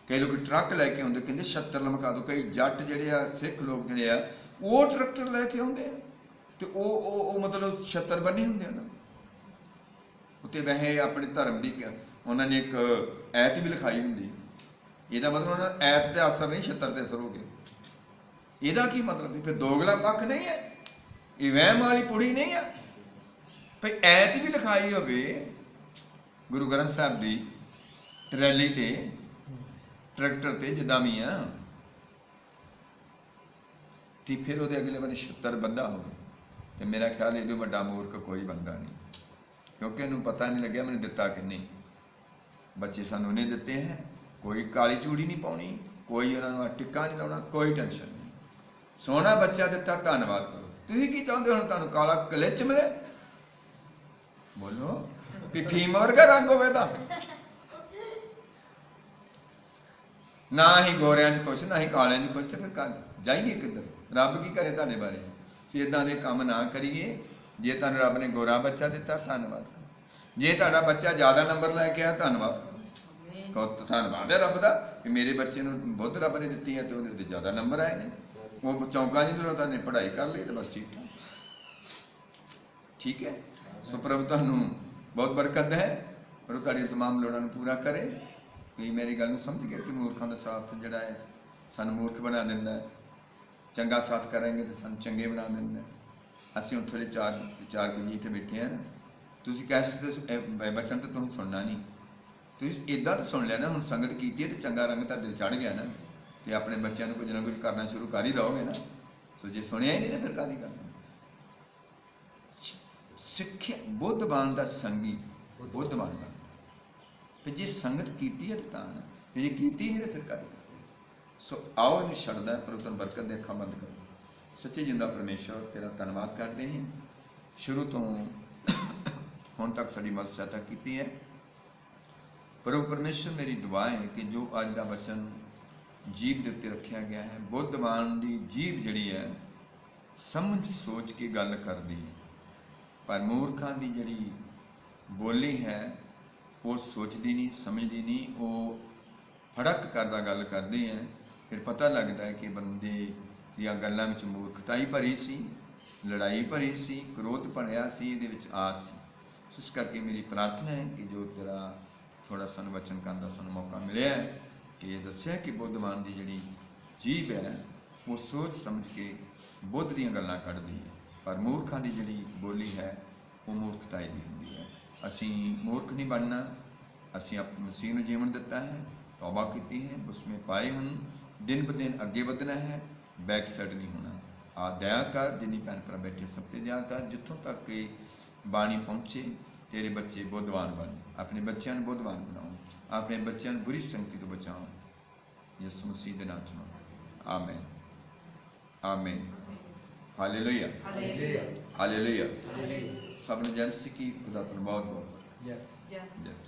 कई लोग ट्रक लैके आउंदे, कहंदे छत्तर लमका दो। कई जट जिहड़े आ सिख लोग जिहड़े आ वो ट्रैक्टर लैके आउंदे ते ओ मतलब छत्तर बने हुंदे ना उत्ते। वैसे अपने धर्म की उन्होंने एक ऐत भी लिखाई होंगी, ਇਹਦਾ मतलब उन्होंने ऐत के असर नहीं छत्तर के असर हो गए। ਇਹਦਾ की मतलब? फिर दोगला पक्ष नहीं है, ये वहम वाली पुड़ी नहीं है। भाई ऐत भी लिखाई होवे गुरु ग्रंथ साहब की ट्रैली ते ट्रैक्टर ते जिदा भी आ, तो फिर वो अगले बार 76 बंदा हो गया। तो मेरा ख्याल ये बड़ा मूर्ख कोई बंदा नहीं, क्योंकि इन्होंने पता नहीं लगे मैंने दिता कि नहीं। बच्चे सानू नहीं दिते हैं, कोई काली चूड़ी नहीं पाउनी, कोई उन्होंने टिक्का नहीं लाना, कोई टेंशन नहीं। सोहना बच्चा दिता, धन्नवाद करो। तुसीं की चाहुंदे हो तुहानूं काला कलिच मिले? बोलो भी फीम वर्गा रंग होवे दा, ना ही गोरियां च कुछ ना ही कालियां च कुछ, तो फिर जाइए किधर? रब की करे तुहाडे बारे? इदां दे काम ना करिए। जे तुहानूं रब ने गोरा बच्चा दिता, धन्नवाद करो। जे तुहाडा बच्चा ज़्यादा नंबर लैके आया, धन्नवाद करो। धन्नवाद है रब का कि मेरे बच्चे नूं बुद्ध रब ने दित्ती है, तो उहदे ज़्यादा नंबर आए ने। वो चौंका नहीं जरूरत ने पढ़ाई कर ली तो बस ठीक ठाक, ठीक है। सो प्रभु तुहानूं बहुत बरकत है, पर तुहाडी तमाम लोड़ां नूं पूरा करे। कि मेरी गल नूं समझ गया कि मूर्खां दा साथ जिहड़ा है सानूं मूर्ख बना दिंदा है, चंगा साथ करेंगे तो सानूं चंगे बना दिंदा है। ਅਸੀਂ ਹੁਣ थोड़े चार के जी इत्थे बैठे हैं, तुसीं कैसे बचन तो तुसीं सुनना नहीं, तुसीं इदां तो सुन लिया ना। हुण संगत कीती है तो चंगा रंग तुहाडे चढ़ गया ना, तो अपने बच्चों को कुछ ना कुछ करना शुरू कर ही दोगे ना। सो जे सुनिया ही नहीं तो फिर काहदी करना? सिक्ख्या बुद्धवान का संगी बुद्धवान बनता, फिर जे संगत कीती है तो ना, जे कीती नहीं तो फिर काहदी करना? सो आओ इन्हें छड्डदा पर तुहानूं बरकत दे। अखां बंद करो। सच्चे जिंदा परमेश्वर तेरा धन्नवाद करते हैं, शुरू तो हुण तक साडी मदद सहायता की है। प्रभु परमेश्वर मेरी दुआ है कि जो अज का वचन जीव के उत्ते रखा गया है, बुद्धवान की जीव जिहड़ी है समझ सोच के गल करदी है, पर मूर्खां की जिहड़ी बोली है वो सोचती नहीं समझती नहीं, वो फड़क करदा गल करदी है। फिर पता लगता है कि बंदे ਦੀਆਂ ਗੱਲਾਂ ਵਿੱਚ मूर्खता ही भरी सी, लड़ाई भरी सी, क्रोध भरिया सी, ਇਹਦੇ ਵਿੱਚ ਆਸ ਸੀ। ਇਸ ਕਰਕੇ मेरी प्रार्थना है कि जो तेरा थोड़ा ਸਾਨੂੰ वचन ਕਰਨ ਦਾ ਸਾਨੂੰ मौका मिलिया है कि ਇਹ ਦੱਸਿਆ कि बुद्धवान ਦੀ ਜਿਹੜੀ ਜੀਭ है वो सोच समझ के बुद्ध ਦੀਆਂ ਗੱਲਾਂ ਕੱਢਦੀ है, पर मूर्खां ਦੀ ਜਿਹੜੀ ਬੋਲੀ है वो मूर्खता ही ਹੁੰਦੀ है। ਅਸੀਂ मूर्ख नहीं बनना, ਅਸੀਂ ਆਪਣੇ मसीह ਨੂੰ जीवन ਦਿੱਤਾ है, तौबा की है, उसमें पाए हम दिन ब दिन अगे बढ़ना है, बैक साइड नहीं होना। आ दया कर, जिन्नी भैन भरा बैठे सब ते दया कर, जितों तक कि बाणी पहुँचे तेरे बच्चे बुद्धवान बन, अपने बच्चों को बुद्धवान बनाओ, अपने बच्चों को बुरी संगति तो बचाओ, यीशु मसीह के नाम च। आमीन आमीन। Hallelujah hallelujah. सब ने जय मसीह की। खुदा तुम बहुत बहुत जय जय।